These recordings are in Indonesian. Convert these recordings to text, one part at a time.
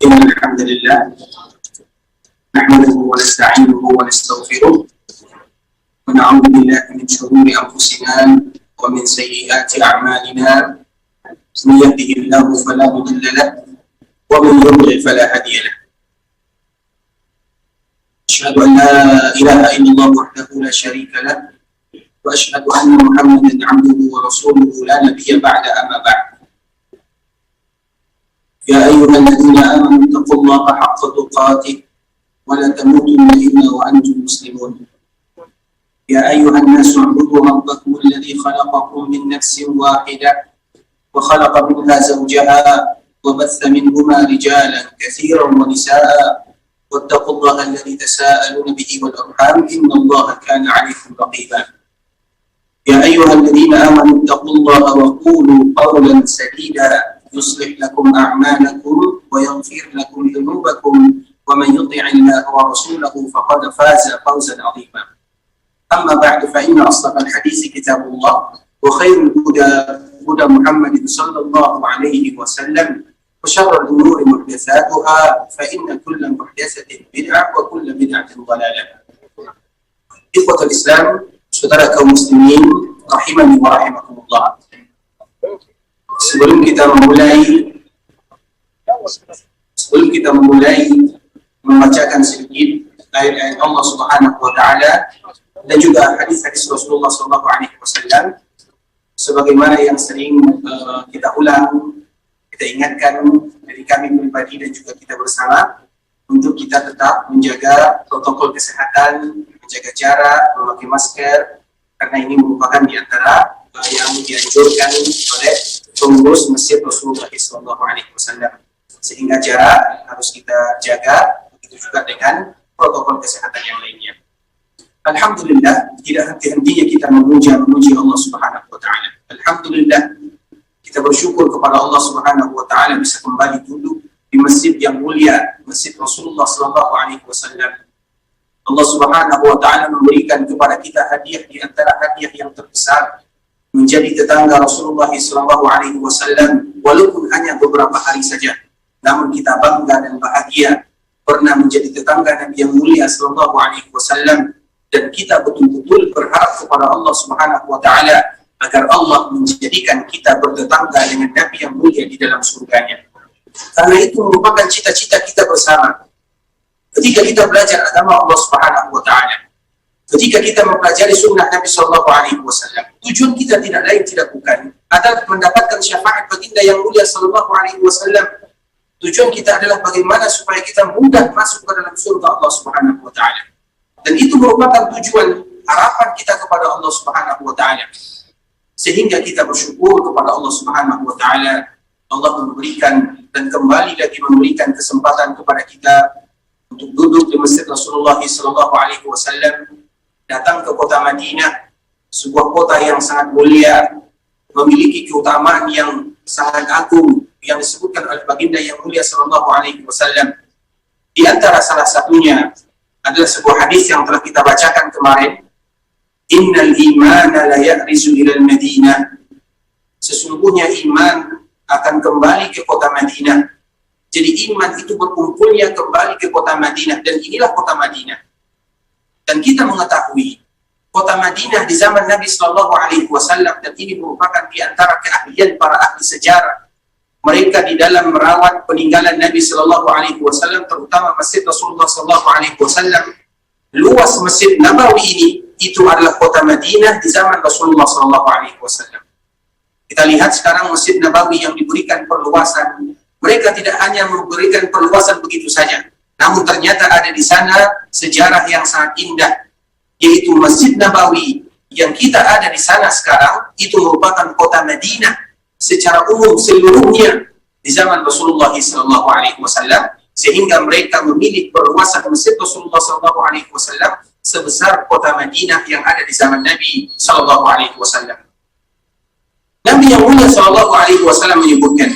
إن الحمد لله نحمده ونستعينه ونستغفره ونعوذ بالله من شرور أنفسنا ومن سيئات أعمالنا، من يهده الله فلا مضل له ومن يضلل فلا هادي له. أشهد أن لا إله إلا الله وحده لا شريك له، وأشهد أن محمدا عبده ورسوله لا نبي بعد أما بعد. يا أيها الذين آمنوا اتقوا الله حق تقاته ولا تموتن إلا وأنتم مسلمون. يا أيها الناس اعبدوا ربكم الذي خلقكم من نفس واحدة وخلق منها زوجها وبث منهما رجالا كثيرا ونساء واتقوا الله الذي تساءلون به والأرحام إن الله كان عليكم رقيبا. يا أيها الذين آمنوا اتقوا الله وقولوا قولا سديدا يصلح لكم أعمالكم ويغفر لكم ذنوبكم ومن يطع الله ورسوله فقد فاز فوزا عظيما. أما بعد فإن أصدق الحديث كتاب الله وخير الهدى هدى محمد صلى الله عليه وسلم وشر الأمور محدثاتها فإن كل محدثة بدعة وكل بدعة ضلالة. إخوة الإسلام saudara kaum muslimin rahimani wa rahimakumullah. Sebelum kita memulai membacakan sedikit ayat-ayat Allah Subhanahu wa taala dan juga hadis-hadis Rasulullah sallallahu alaihi wasallam sebagaimana yang sering kita ulang, kita ingatkan dari kami pribadi dan juga kita bersama untuk kita tetap menjaga protokol kesehatan, menjaga jarak, memakai masker, karena ini merupakan di antara yang dianjurkan oleh pengurus Masjid Rasulullah SAW. Sehingga jarak harus kita jaga, begitu juga dengan protokol kesehatan yang lainnya. Alhamdulillah, tidak henti-hentinya kita memuji Allah Subhanahu wa taala. Alhamdulillah, kita bersyukur kepada Allah Subhanahu wa taala bisa kembali duduk di masjid yang mulia, Masjid Rasulullah SAW. Allah Subhanahu wa taala memberikan kepada kita hadiah di antara hadiah yang terbesar, menjadi tetangga Rasulullah SAW walaupun hanya beberapa hari saja. Namun kita bangga dan bahagia pernah menjadi tetangga Nabi yang mulia sallallahu alaihi wasallam, dan kita betul-betul berharap kepada Allah Subhanahu wa taala agar Allah menjadikan kita bertetangga dengan Nabi yang mulia di dalam surganya. Karena itu merupakan cita-cita kita bersama. Ketika kita belajar agama Allah Subhanahu wa taala, ketika kita mempelajari sunnah Nabi sallallahu alaihi wasallam, tujuan kita tidak lain tidak bukan adalah mendapatkan syafaat baginda yang mulia sallallahu alaihi wasallam. Tujuan kita adalah bagaimana supaya kita mudah masuk ke dalam surga Allah Subhanahu wa taala. Dan itu merupakan tujuan harapan kita kepada Allah Subhanahu wa taala. Sehingga kita bersyukur kepada Allah Subhanahu wa taala, Allah memberikan dan kembali lagi memberikan kesempatan kepada kita untuk duduk di Masjid Rasulullah SAW, datang ke kota Madinah, sebuah kota yang sangat mulia, memiliki keutamaan yang sangat agung yang disebutkan oleh baginda yang mulia SAW. Di antara salah satunya adalah sebuah hadis yang telah kita bacakan kemarin, Innal imana la ya'rizu ilal Madinah. Sesungguhnya iman akan kembali ke kota Madinah. Jadi iman itu berkumpulnya kembali ke kota Madinah, dan inilah kota Madinah. Dan kita mengetahui kota Madinah di zaman Nabi Sallallahu Alaihi Wasallam, dan ini merupakan di antara keahlian para ahli sejarah. Mereka di dalam merawat peninggalan Nabi Sallallahu Alaihi Wasallam, terutama Masjid Rasulullah Sallallahu Alaihi Wasallam. Luas Masjid Nabawi ini itu adalah kota Madinah di zaman Rasulullah Sallallahu Alaihi Wasallam. Kita lihat sekarang Masjid Nabawi yang diberikan perluasan. Mereka tidak hanya memberikan perluasan begitu saja, namun ternyata ada di sana sejarah yang sangat indah, yaitu Masjid Nabawi yang kita ada di sana sekarang itu merupakan kota Madinah secara umum seluruhnya di zaman Rasulullah SAW, sehingga mereka memilih perluasan Masjid Rasulullah SAW sebesar kota Madinah yang ada di zaman Nabi SAW. Nabi yang mulia SAW menyebutkan,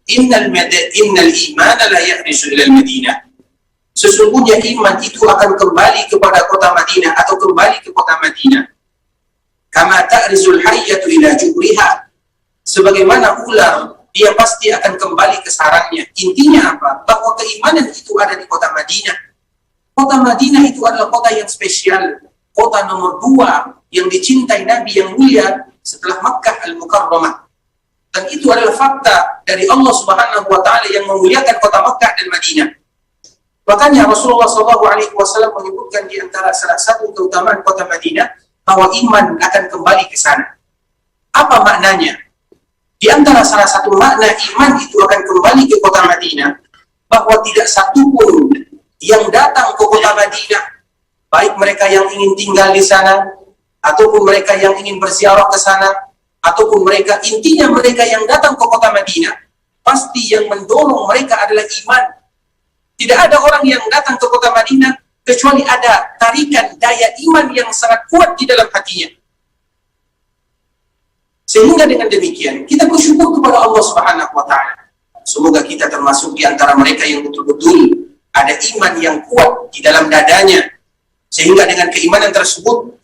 Innal iman la ya'rizu ilal Madinah. Sesungguhnya iman itu akan kembali kepada kota Madinah atau kembali ke kota Madinah. Kama ta'rizul hayyatu ila juhriha. Sebagaimana ular dia pasti akan kembali ke sarangnya. Intinya apa? Bahwa keimanan itu ada di kota Madinah. Kota Madinah itu adalah kota yang spesial, kota nomor 2 yang dicintai Nabi yang mulia setelah Makkah Al-Mukarramah. Dan itu adalah fakta dari Allah Subhanahu wa Ta'ala yang memuliakan kota Makkah dan Madinah. Makanya Rasulullah SAW menyebutkan di antara salah satu keutamaan kota Madinah bahwa iman akan kembali ke sana. Apa maknanya? Di antara salah satu makna iman itu akan kembali ke kota Madinah, bahwa tidak satupun yang datang ke kota Madinah, baik mereka yang ingin tinggal di sana, ataupun mereka yang ingin berziarah ke sana, ataupun mereka, intinya mereka yang datang ke kota Madinah, pasti yang mendorong mereka adalah iman. Tidak ada orang yang datang ke kota Madinah kecuali ada tarikan daya iman yang sangat kuat di dalam hatinya. Sehingga dengan demikian kita bersyukur kepada Allah Subhanahu wa Ta'ala. Semoga kita termasuk di antara mereka yang betul-betul ada iman yang kuat di dalam dadanya, sehingga dengan keimanan tersebut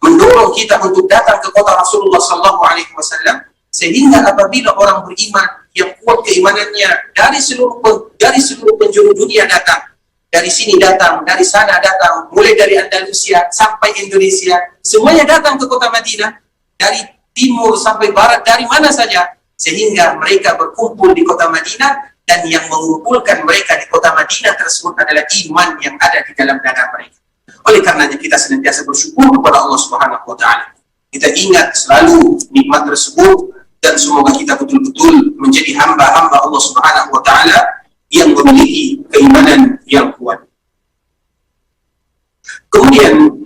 mendorong kita untuk datang ke kota Rasulullah SAW. Sehingga apabila orang beriman yang kuat keimanannya dari seluruh penjuru dunia datang, dari sini datang, dari sana datang, mulai dari Andalusia sampai Indonesia, semuanya datang ke kota Madinah, dari timur sampai barat, dari mana saja, sehingga mereka berkumpul di kota Madinah, dan yang mengumpulkan mereka di kota Madinah tersebut adalah iman yang ada di dalam dada mereka. Oleh karenanya kita senantiasa bersyukur kepada Allah Subhanahu wa Ta'ala. Kita ingat selalu nikmat tersebut, dan semoga kita betul-betul menjadi hamba-hamba Allah Subhanahu wa Ta'ala yang memiliki keimanan yang kuat. Kemudian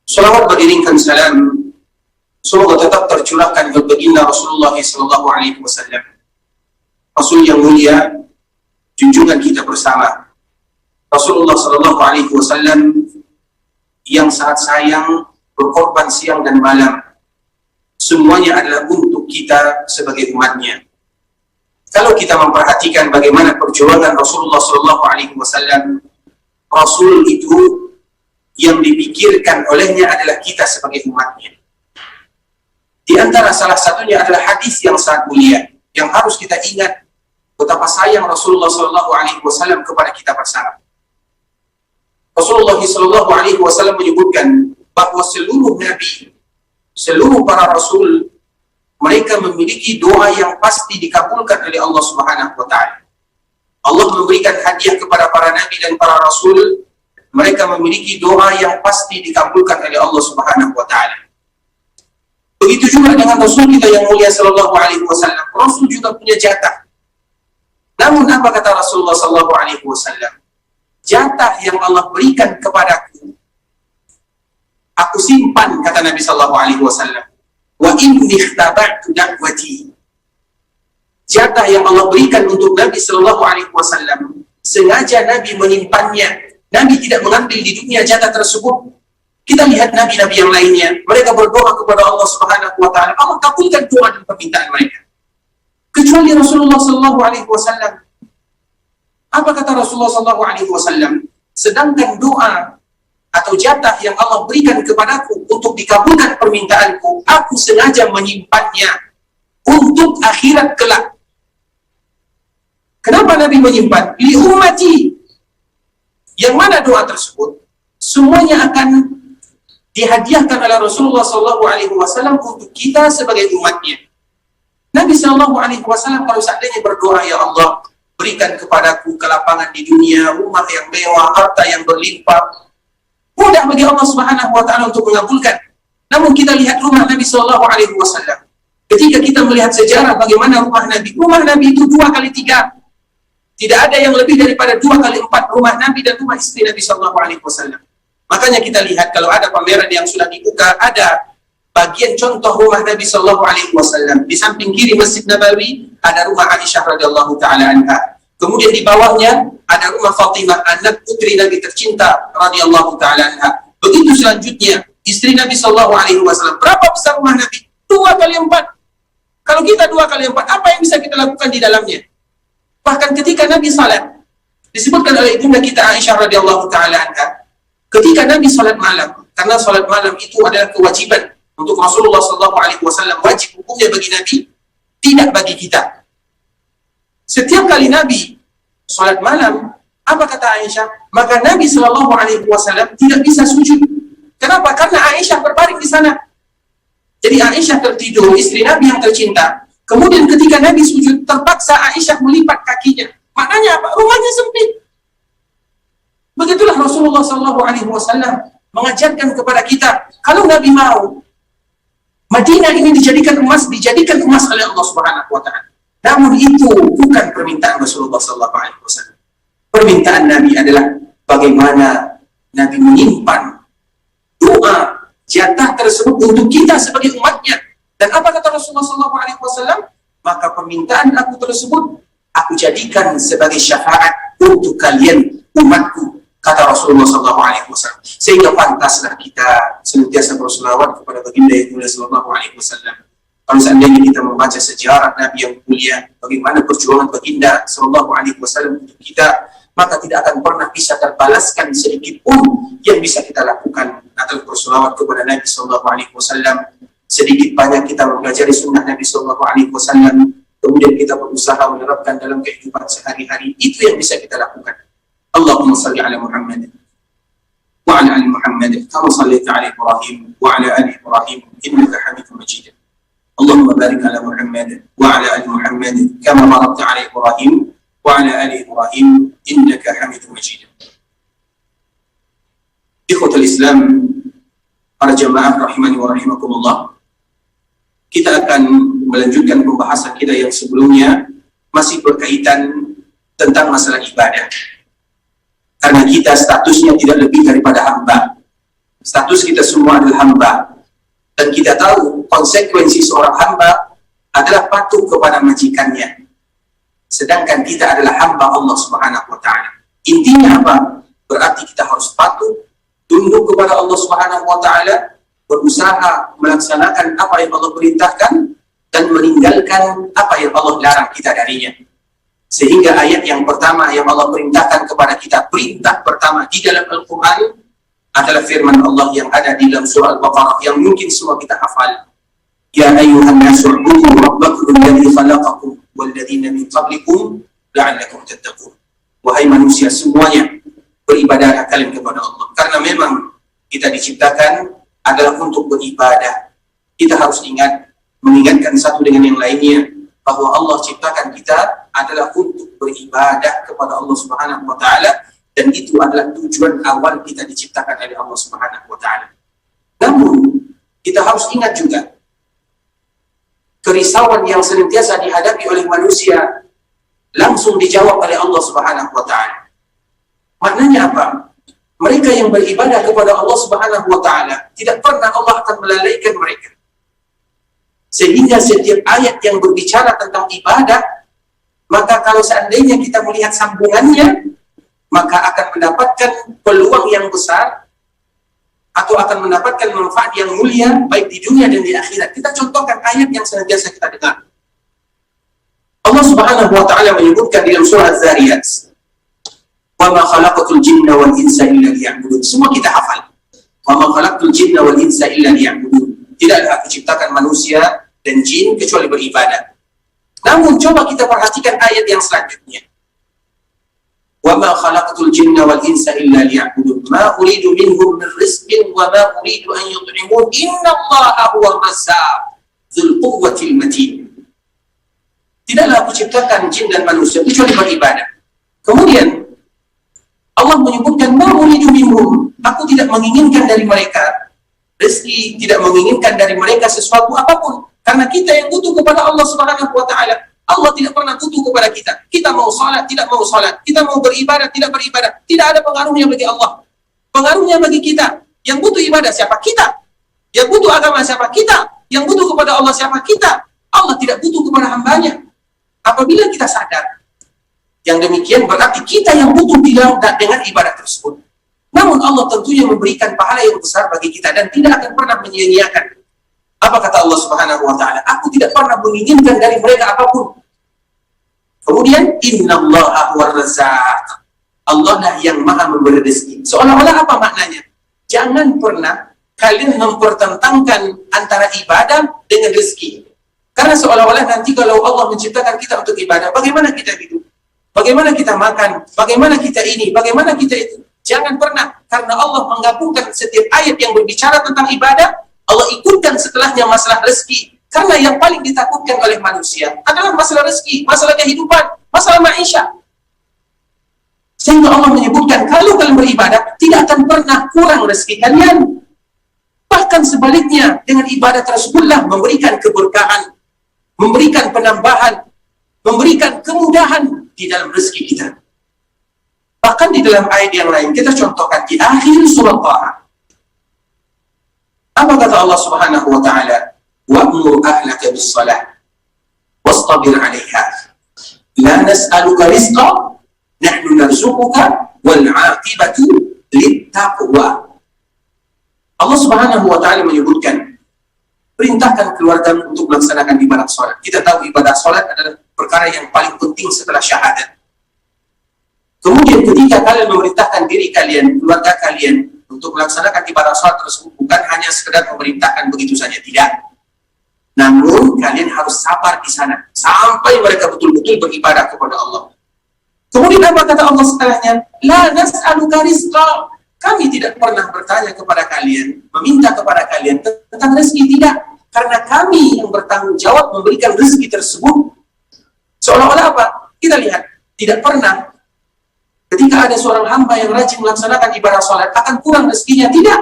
salawat beriringkan salam semoga tetap tercurahkan ke baginda Rasulullah SAW, Rasul yang mulia, junjungan kita bersama, Rasulullah SAW yang sangat sayang, berkorban siang dan malam. Semuanya adalah untuk kita sebagai umatnya. Kalau kita memperhatikan bagaimana perjuangan Rasulullah SAW, Rasul itu yang dipikirkan olehnya adalah kita sebagai umatnya. Di antara salah satunya adalah hadis yang sangat mulia, yang harus kita ingat betapa sayang Rasulullah SAW kepada kita bersama. Rasulullah SAW menyebutkan bahwa seluruh nabi, seluruh para rasul, mereka memiliki doa yang pasti dikabulkan oleh Allah Subhanahu wa Ta'ala. Allah memberikan hadiah kepada para nabi dan para rasul, mereka memiliki doa yang pasti dikabulkan oleh Allah Subhanahu wa Ta'ala. Begitu juga dengan Rasul kita yang mulia sallallahu alaihi wasallam. Rasul juga punya jatah. Namun apa kata Rasulullah sallallahu alaihi wasallam? Jatah yang Allah berikan kepadaku, aku simpan, kata Nabi sallallahu alaihi wasallam. Wa inni ikhtaba'tu da'wati. Jatah yang Allah berikan untuk Nabi sallallahu alaihi wasallam, sengaja Nabi menyimpannya. Nabi tidak mengambil di dunia jatah tersebut. Kita lihat nabi-nabi yang lainnya, mereka berdoa kepada Allah Subhanahu wa Ta'ala, Allah kabulkan doa dan permintaan mereka. Kecuali Rasulullah Sallallahu Alaihi Wasallam. Apa kata Rasulullah Sallallahu Alaihi Wasallam? Sedangkan doa atau jatah yang Allah berikan kepadaku untuk dikabulkan permintaanku, aku sengaja menyimpannya untuk akhirat kelak. Kenapa Nabi menyimpan? Li ummati. Yang mana doa tersebut semuanya akan dihadiahkan oleh Rasulullah SAW untuk kita sebagai umatnya. Nabi SAW kalau seandainya berdoa, ya Allah, berikan kepadaku kelapangan di dunia, rumah yang mewah, harta yang berlimpah, mudah bagi Allah Subhanahu wa Ta'ala untuk mengabulkan. Namun kita lihat rumah Nabi SAW. Ketika kita melihat sejarah bagaimana rumah Nabi itu 2 kali 3. Tidak ada yang lebih daripada 2 kali 4 rumah Nabi dan rumah istri Nabi SAW. Makanya kita lihat kalau ada pameran yang sudah dibuka, ada bagian contoh rumah Nabi Sallallahu Alaihi Wasallam. Di samping kiri Masjid Nabawi ada rumah Aisyah radhiyallahu taala anha. Kemudian di bawahnya ada rumah Fatimah, anak putri Nabi tercinta radhiyallahu taala anha. Begitu selanjutnya istri Nabi Sallallahu Alaihi Wasallam. Berapa besar rumah Nabi? 2 kali 4. Kalau kita 2 kali 4, apa yang bisa kita lakukan di dalamnya? Bahkan ketika Nabi salat, disebutkan oleh ibunda kita Aisyah radhiyallahu taala anha, ketika Nabi salat malam, karena salat malam itu adalah kewajiban untuk Rasulullah SAW, wajib hukumnya bagi Nabi, tidak bagi kita. Setiap kali Nabi sholat malam, apa kata Aisyah? Maka Nabi Shallallahu Alaihi Wasallam tidak bisa sujud. Kenapa? Karena Aisyah berbaring di sana. Jadi Aisyah tertidur, istri Nabi yang tercinta. Kemudian ketika Nabi sujud, terpaksa Aisyah melipat kakinya. Maknanya apa? Rumahnya sempit. Begitulah Rasulullah Shallallahu Alaihi Wasallam mengajarkan kepada kita, kalau Nabi mau Madinah ini dijadikan emas oleh Allah Subhanahu Wa Taala. Namun itu bukan permintaan Rasulullah Shallallahu Alaihi Wasallam. Permintaan Nabi adalah bagaimana Nabi menyimpan doa jatah tersebut untuk kita sebagai umatnya. Dan apa kata Rasulullah Shallallahu Alaihi Wasallam? Maka permintaan aku tersebut aku jadikan sebagai syafaat untuk kalian umatku, kata Rasulullah Shallallahu Alaihi Wasallam. Sehingga pantaslah kita senantiasa berselawat kepada baginda yang mulia Shallallahu Alaihi Wasallam. Kalau seandainya kita membaca sejarah Nabi yang mulia, bagaimana perjuangan baginda Shallallahu Alaihi Wasallam untuk kita, maka tidak akan pernah bisa terbalaskan sedikit pun yang bisa kita lakukan adalah berselawat kepada Nabi Shallallahu Alaihi Wasallam. Sedikit banyak kita mempelajari sunnah Nabi Shallallahu Alaihi Wasallam, kemudian kita berusaha menerapkan dalam kehidupan sehari-hari. Itu yang bisa kita lakukan. Allahumma salli ala Muhammad wa ala ali Muhammad kama sallaita ala Ibrahim wa ala ali Ibrahim innaka Hamidum Majid. Allahumma barik ala Muhammad wa ala ali Muhammad kama barakta ala Ibrahim wa ala ali Ibrahim innaka Hamidum Majid. Ikhwatul Islam, para jamaah rahimani wa rahimakumullah, kita akan melanjutkan pembahasan kita yang sebelumnya, masih berkaitan tentang masalah ibadah. Karena kita statusnya tidak lebih daripada hamba. Status kita semua adalah hamba. Dan kita tahu konsekuensi seorang hamba adalah patuh kepada majikannya. Sedangkan kita adalah hamba Allah Subhanahu wa Ta'ala. Intinya apa? Berarti kita harus patuh, tunduk kepada Allah Subhanahu wa Ta'ala, berusaha melaksanakan apa yang Allah perintahkan dan meninggalkan apa yang Allah larang kita darinya. Sehingga ayat yang pertama yang Allah perintahkan kepada kita, perintah pertama di dalam Al-Quran adalah firman Allah yang ada di dalam surah Al-Baqarah yang mungkin semua kita hafal. Ya ayyuhan nasu u'budu rabbakum alladhi khalaqakum walladzina min qablikum la'allakum tattaqun. Wahai manusia semuanya, beribadahlah kalian kepada Allah. Karena memang kita diciptakan adalah untuk beribadah. Kita harus mengingatkan satu dengan yang lainnya, bahwa Allah ciptakan kita adalah untuk beribadah kepada Allah Subhanahu wa Ta'ala, dan itu adalah tujuan awal kita diciptakan oleh Allah Subhanahu wa Ta'ala. Namun kita harus ingat juga kerisauan yang senantiasa dihadapi oleh manusia langsung dijawab oleh Allah Subhanahu wa Ta'ala. Maknanya apa? Mereka yang beribadah kepada Allah Subhanahu wa Ta'ala, tidak pernah Allah akan melalaikan mereka. Sehingga setiap ayat yang berbicara tentang ibadah, maka kalau seandainya kita melihat sambungannya, maka akan mendapatkan peluang yang besar atau akan mendapatkan manfaat yang mulia baik di dunia dan di akhirat. Kita contohkan ayat yang senantiasa kita dengar. Allah Subhanahu wa Ta'ala menyebutkan dalam surah Az-Zariyat, "Wa ma khalaqatul jinna wal insa illa liya'budun." Semua kita hafal. "Wa ma khalaqatul jinna wal insa illa liya'budun." Tidaklah aku ciptakan manusia dan jin kecuali beribadah. Namun coba kita perhatikan ayat yang selanjutnya. "Wa ma khalaqatul jinna wal insa illa liya'budun. Ma uridu minhum min rizqin wa ma uridu an yut'imun. Innallaha huwar razzaq dzul quwwatil matin." Tidaklah aku ciptakan jin dan manusia kecuali beribadah. Kemudian Allah menyebutkan, "Ma uridu minhum." Aku tidak menginginkan dari mereka rezeki, tidak menginginkan dari mereka sesuatu apapun. Karena kita yang butuh kepada Allah Subhanahu wa Ta'ala. Allah tidak pernah butuh kepada kita. Kita mau salat, tidak mau salat. Kita mau beribadah, tidak beribadah. Tidak ada pengaruhnya bagi Allah. Pengaruhnya bagi kita. Yang butuh ibadah siapa? Kita. Yang butuh agama siapa? Kita. Yang butuh kepada Allah siapa? Kita. Allah tidak butuh kepada hambanya. Apabila kita sadar yang demikian, berarti kita yang butuh dengan ibadah tersebut. Namun Allah tentunya memberikan pahala yang besar bagi kita dan tidak akan pernah menyia-nyiakan. Apa kata Allah Subhanahu wa Ta'ala? Aku tidak pernah menginginkan dari mereka apapun. Kemudian, innallaha huwar razzaq. Allah lah yang maha memberi rezeki. Seolah-olah apa maknanya? Jangan pernah kalian mempertentangkan antara ibadah dengan rezeki. Karena seolah-olah nanti kalau Allah menciptakan kita untuk ibadah, bagaimana kita hidup? Bagaimana kita makan? Bagaimana kita ini? Bagaimana kita itu? Jangan pernah, karena Allah menggabungkan setiap ayat yang berbicara tentang ibadah, Allah ikutkan setelahnya masalah rezeki. Karena yang paling ditakutkan oleh manusia adalah masalah rezeki, masalah kehidupan, masalah maisha. Sehingga Allah menyebutkan, kalau kalian beribadah, tidak akan pernah kurang rezeki kalian. Bahkan sebaliknya, dengan ibadah tersebutlah memberikan keberkahan, memberikan penambahan, memberikan kemudahan di dalam rezeki kita. Bahkan di dalam ayat yang lain, kita contohkan di akhir surat Taha. Apa kata Allah Subhanahu wa Ta'ala? Wa'mur ahlaka bis-salah wastabir 'alaiha. La nas'aluka rizqa, nahnu narzuquka wal 'aqibatu lit-taqwa. Allah Subhanahu wa Ta'ala menyebutkan, perintahkan keluargamu untuk melaksanakan ibadah salat. Kita tahu ibadah salat adalah perkara yang paling penting setelah syahadat. Kemudian ketika kalian memerintahkan diri kalian, keluarga kalian untuk melaksanakan ibadah salat tersebut, bukan hanya sekedar memerintahkan begitu saja, tidak. Namun kalian harus sabar di sana sampai mereka betul-betul beribadah kepada Allah. Kemudian apa kata Allah setelahnya? La nas'aluka rizqa. Kami tidak pernah bertanya kepada kalian, meminta kepada kalian tentang rezeki, tidak. Karena kami yang bertanggung jawab memberikan rezeki tersebut. Seolah-olah apa? Kita lihat, tidak pernah ketika ada seorang hamba yang rajin melaksanakan ibadah sholat akan kurang rezekinya, tidak.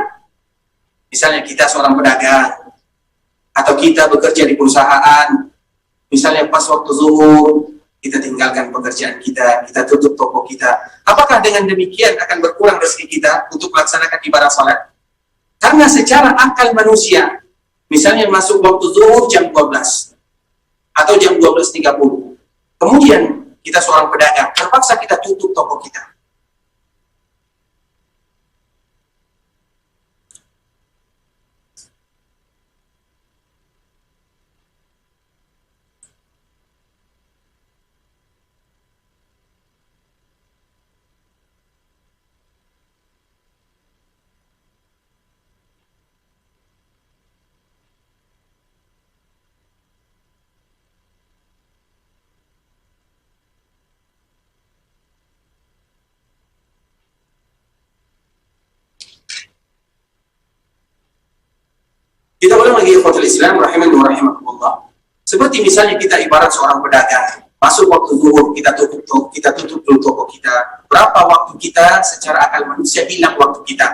Misalnya kita seorang pedagang, atau kita bekerja di perusahaan, misalnya pas waktu zuhur, kita tinggalkan pekerjaan kita tutup toko kita. Apakah dengan demikian akan berkurang rezeki kita untuk melaksanakan ibadah salat? Karena secara akal manusia, misalnya masuk waktu zuhur jam 12 atau jam 12.30, kemudian kita seorang pedagang, terpaksa kita tutup toko kita. Kita ulang lagi ikhwatul Islam rahimani wa rahimakumullah. Seperti misalnya kita ibarat seorang pedagang, masuk waktu zuhur kita tutup dulu toko kita. Berapa waktu kita secara akal manusia hilang waktu kita?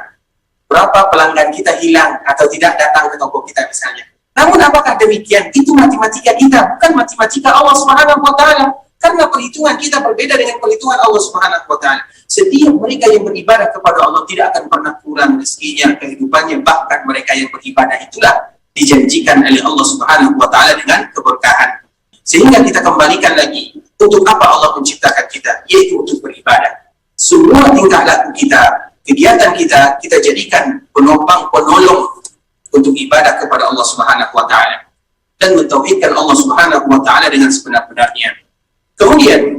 Berapa pelanggan kita hilang atau tidak datang ke toko kita misalnya? Namun apakah demikian? Itu matematika kita, bukan matematika Allah Subhanahu wa Ta'ala. Karena perhitungan kita berbeda dengan perhitungan Allah Subhanahu wa Ta'ala. Setiap mereka yang beribadah kepada Allah tidak akan pernah kurang rezekinya, kehidupannya. Bahkan mereka yang beribadah itulah dijanjikan oleh Allah Subhanahu wa Ta'ala dengan keberkahan. Sehingga kita kembalikan lagi, untuk apa Allah menciptakan kita? Yaitu untuk beribadah. Semua tingkah laku kita, kegiatan kita, kita jadikan penopang, penolong untuk ibadah kepada Allah Subhanahu wa Ta'ala dan mentauhidkan Allah Subhanahu wa Ta'ala dengan sebenar-benarnya. Kemudian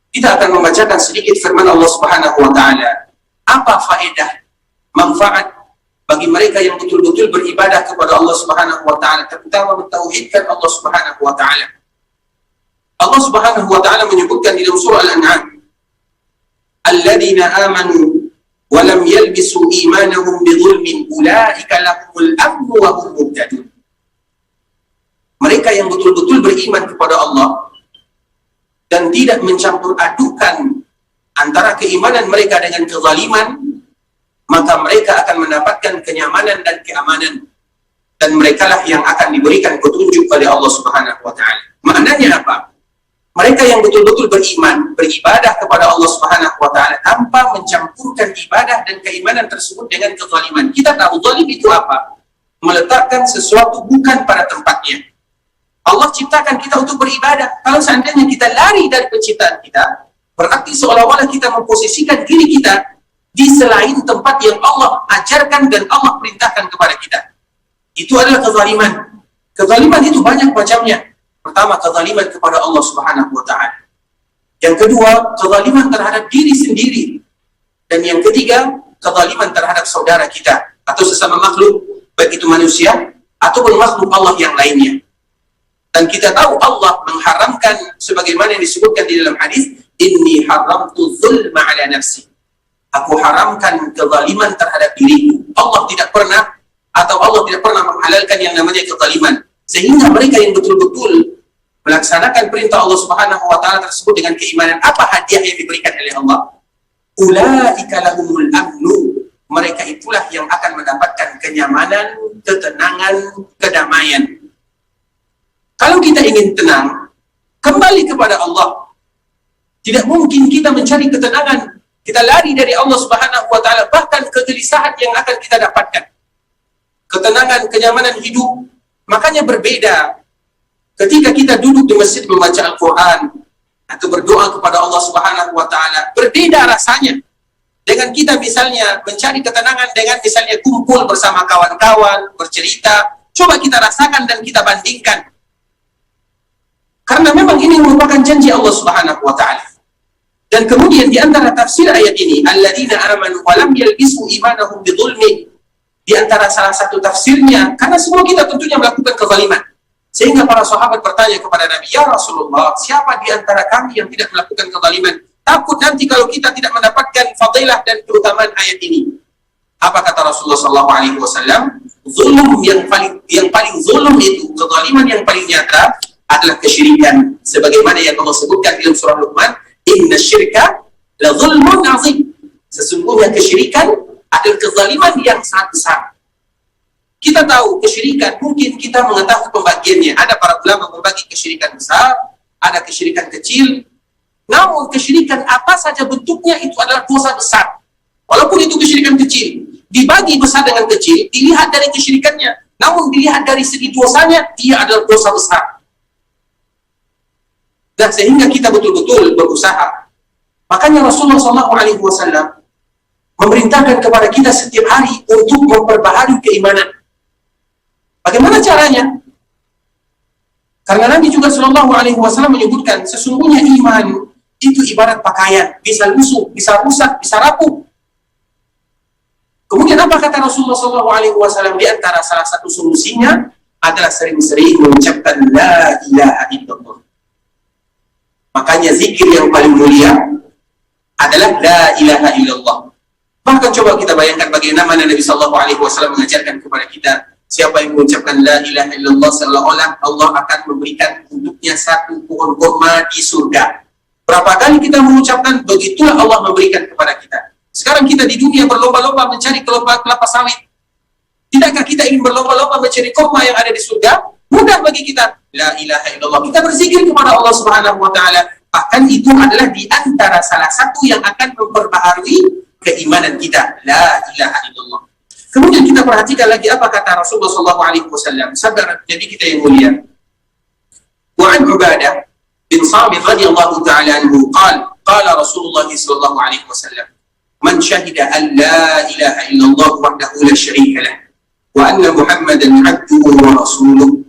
kita akan membacakan sedikit firman Allah Subhanahu wa Ta'ala. Apa faedah, manfaat bagi mereka yang betul-betul beribadah kepada Allah Subhanahu wa Ta'ala, terutama mentauhidkan Allah Subhanahu wa Ta'ala. Allah Subhanahu wa Ta'ala menyebutkan di dalam surah Al-An'am, alladzina amanu wa lam yalbisu imanahum bidzulmin ulaika lahumul amnu wa hum muhtadun. Mereka yang betul-betul beriman kepada Allah dan tidak mencampur adukan antara keimanan mereka dengan kezaliman, maka mereka akan mendapatkan kenyamanan dan keamanan, dan merekalah yang akan diberikan petunjuk oleh Allah Subhanahu wa Ta'ala. Maknanya apa? Mereka yang betul-betul beriman, beribadah kepada Allah Subhanahu wa Ta'ala tanpa mencampurkan ibadah dan keimanan tersebut dengan kezaliman. Kita tahu zalim itu apa? Meletakkan sesuatu bukan pada tempatnya. Allah ciptakan kita untuk beribadah. Kalau seandainya kita lari dari penciptaan kita, berarti seolah-olah kita memposisikan diri kita di selain tempat yang Allah ajarkan dan Allah perintahkan kepada kita. Itu adalah kezaliman. Kezaliman itu banyak macamnya. Pertama, kezaliman kepada Allah Subhanahu wa Ta'ala. Yang kedua, kezaliman terhadap diri sendiri. Dan yang ketiga, kezaliman terhadap saudara kita atau sesama makhluk, baik itu manusia ataupun makhluk Allah yang lainnya. Dan kita tahu Allah mengharamkan sebagaimana yang disebutkan di dalam hadis, inni haramtu dzulma ala nafsi. Aku haramkan kezaliman terhadap diriku. Allah tidak pernah menghalalkan yang namanya kezaliman. Sehingga mereka yang betul-betul melaksanakan perintah Allah Subhanahu wa taala tersebut dengan keimanan, apa hadiah yang diberikan oleh Allah? Ulaika lahumul amnu. Mereka itulah yang akan mendapatkan kenyamanan, ketenangan, kedamaian. Kalau kita ingin tenang, kembali kepada Allah. Tidak mungkin kita mencari ketenangan, kita lari dari Allah Subhanahu wa taala, bahkan kegelisahan yang akan kita dapatkan. Ketenangan, kenyamanan hidup, makanya berbeda ketika kita duduk di masjid membaca Al-Quran atau berdoa kepada Allah Subhanahu wa taala. Berbeda rasanya dengan kita misalnya mencari ketenangan dengan misalnya kumpul bersama kawan-kawan, bercerita. Coba kita rasakan dan kita bandingkan. Karena memang ini merupakan janji Allah Subhanahu wa taala. Dan kemudian di antara tafsir ayat ini, alladzina amanu wa lam yalbisu imanahum bidzulmin. Di antara salah satu tafsirnya, karena semua kita tentunya melakukan kezaliman. Sehingga para sahabat bertanya kepada Nabi, ya Rasulullah, siapa di antara kami yang tidak melakukan kezaliman? Takut nanti kalau kita tidak mendapatkan fadilah dan keutamaan ayat ini. Apa kata Rasulullah SAW? Zulum yang paling zulum itu, kezaliman yang paling nyata adalah kesyirikan. Sebagaimana yang Allah sebutkan dalam surah Luqman, inna syirka la zulmun azim. Sesungguhnya kesyirikan adalah kezaliman yang sangat besar. Kita tahu kesyirikan, mungkin kita mengetahui pembagiannya. Ada para ulama membagi kesyirikan besar, ada kesyirikan kecil. Namun kesyirikan apa saja bentuknya itu adalah dosa besar. Walaupun itu kesyirikan kecil, dibagi besar dengan kecil, dilihat dari kesyirikannya. Namun dilihat dari segi dosanya, dia adalah dosa besar. Dan sehingga kita betul-betul berusaha. Makanya Rasulullah SAW memerintahkan kepada kita setiap hari untuk memperbaharui keimanan. Bagaimana caranya? Karena Nabi juga SAW menyebutkan sesungguhnya iman itu ibarat pakaian, bisa lusuh, bisa rusak, bisa rapuh. Kemudian apa kata Rasulullah SAW? Di antara salah satu solusinya adalah sering-sering mengucapkan la ilaha illallah. Makanya zikir yang paling mulia adalah la ilaha illallah. Bahkan coba kita bayangkan bagaimana Nabi SAW mengajarkan kepada kita, siapa yang mengucapkan la ilaha illallah seolah-olah Allah akan memberikan untuknya satu pohon kurma di surga. Berapa kali kita mengucapkan, begitulah Allah memberikan kepada kita. Sekarang kita di dunia berlomba-lomba mencari kelapa sawit. Tidakkah kita ingin berlomba-lomba mencari kurma yang ada di surga? Mudah bagi kita. La ilaha illallah. Kita berzikir kepada Allah Subhanahu wa taala. Bahkan itu adalah di antara salah satu yang akan memperbaharui keimanan kita. La ilaha illallah. Kemudian kita perhatikan lagi apa kata Rasulullah SAW. Sabda Nabi kita yang mulia. Wa an Ubadah bin Samit radhiyallahu ta'ala anhu qala Rasulullah sallallahu alaihi wasallam, man syahida an la ilaha illallah wahdahu la syarika lah wa anna Muhammadan 'abduhu wa rasuluhu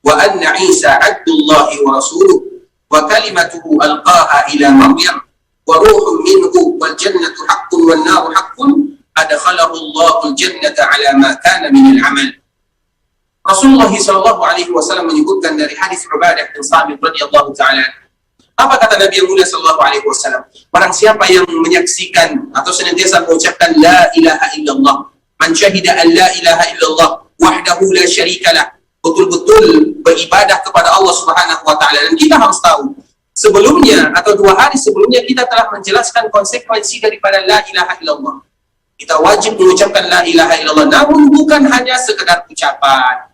wa anna Isa 'abdullahi wa rasuluhu wa kalimatuhu alqaha ila Maryam wa ruhun minhu wal jannatu haqqun wan naru haqqun adkhalahu Allahu al-jannata ala ma kana min al-amal. Rasulullah SAW menyebutkan dari hadis Ubadah bin Samit radhiyallahu ta'ala. Apa kata Nabi yang mulia SAW? Barang siapa yang menyaksikan atau senantiasa mengucapkan la ilaha illallah, man syahida an la ilaha illallah wahdahu la syarikalah, betul-betul beribadah kepada Allah Subhanahu wa taala. Dan kita harus tahu, sebelumnya atau 2 hari sebelumnya kita telah menjelaskan konsekuensi daripada la ilaha illallah. Kita wajib mengucapkan la ilaha illallah, namun bukan hanya sekedar ucapan.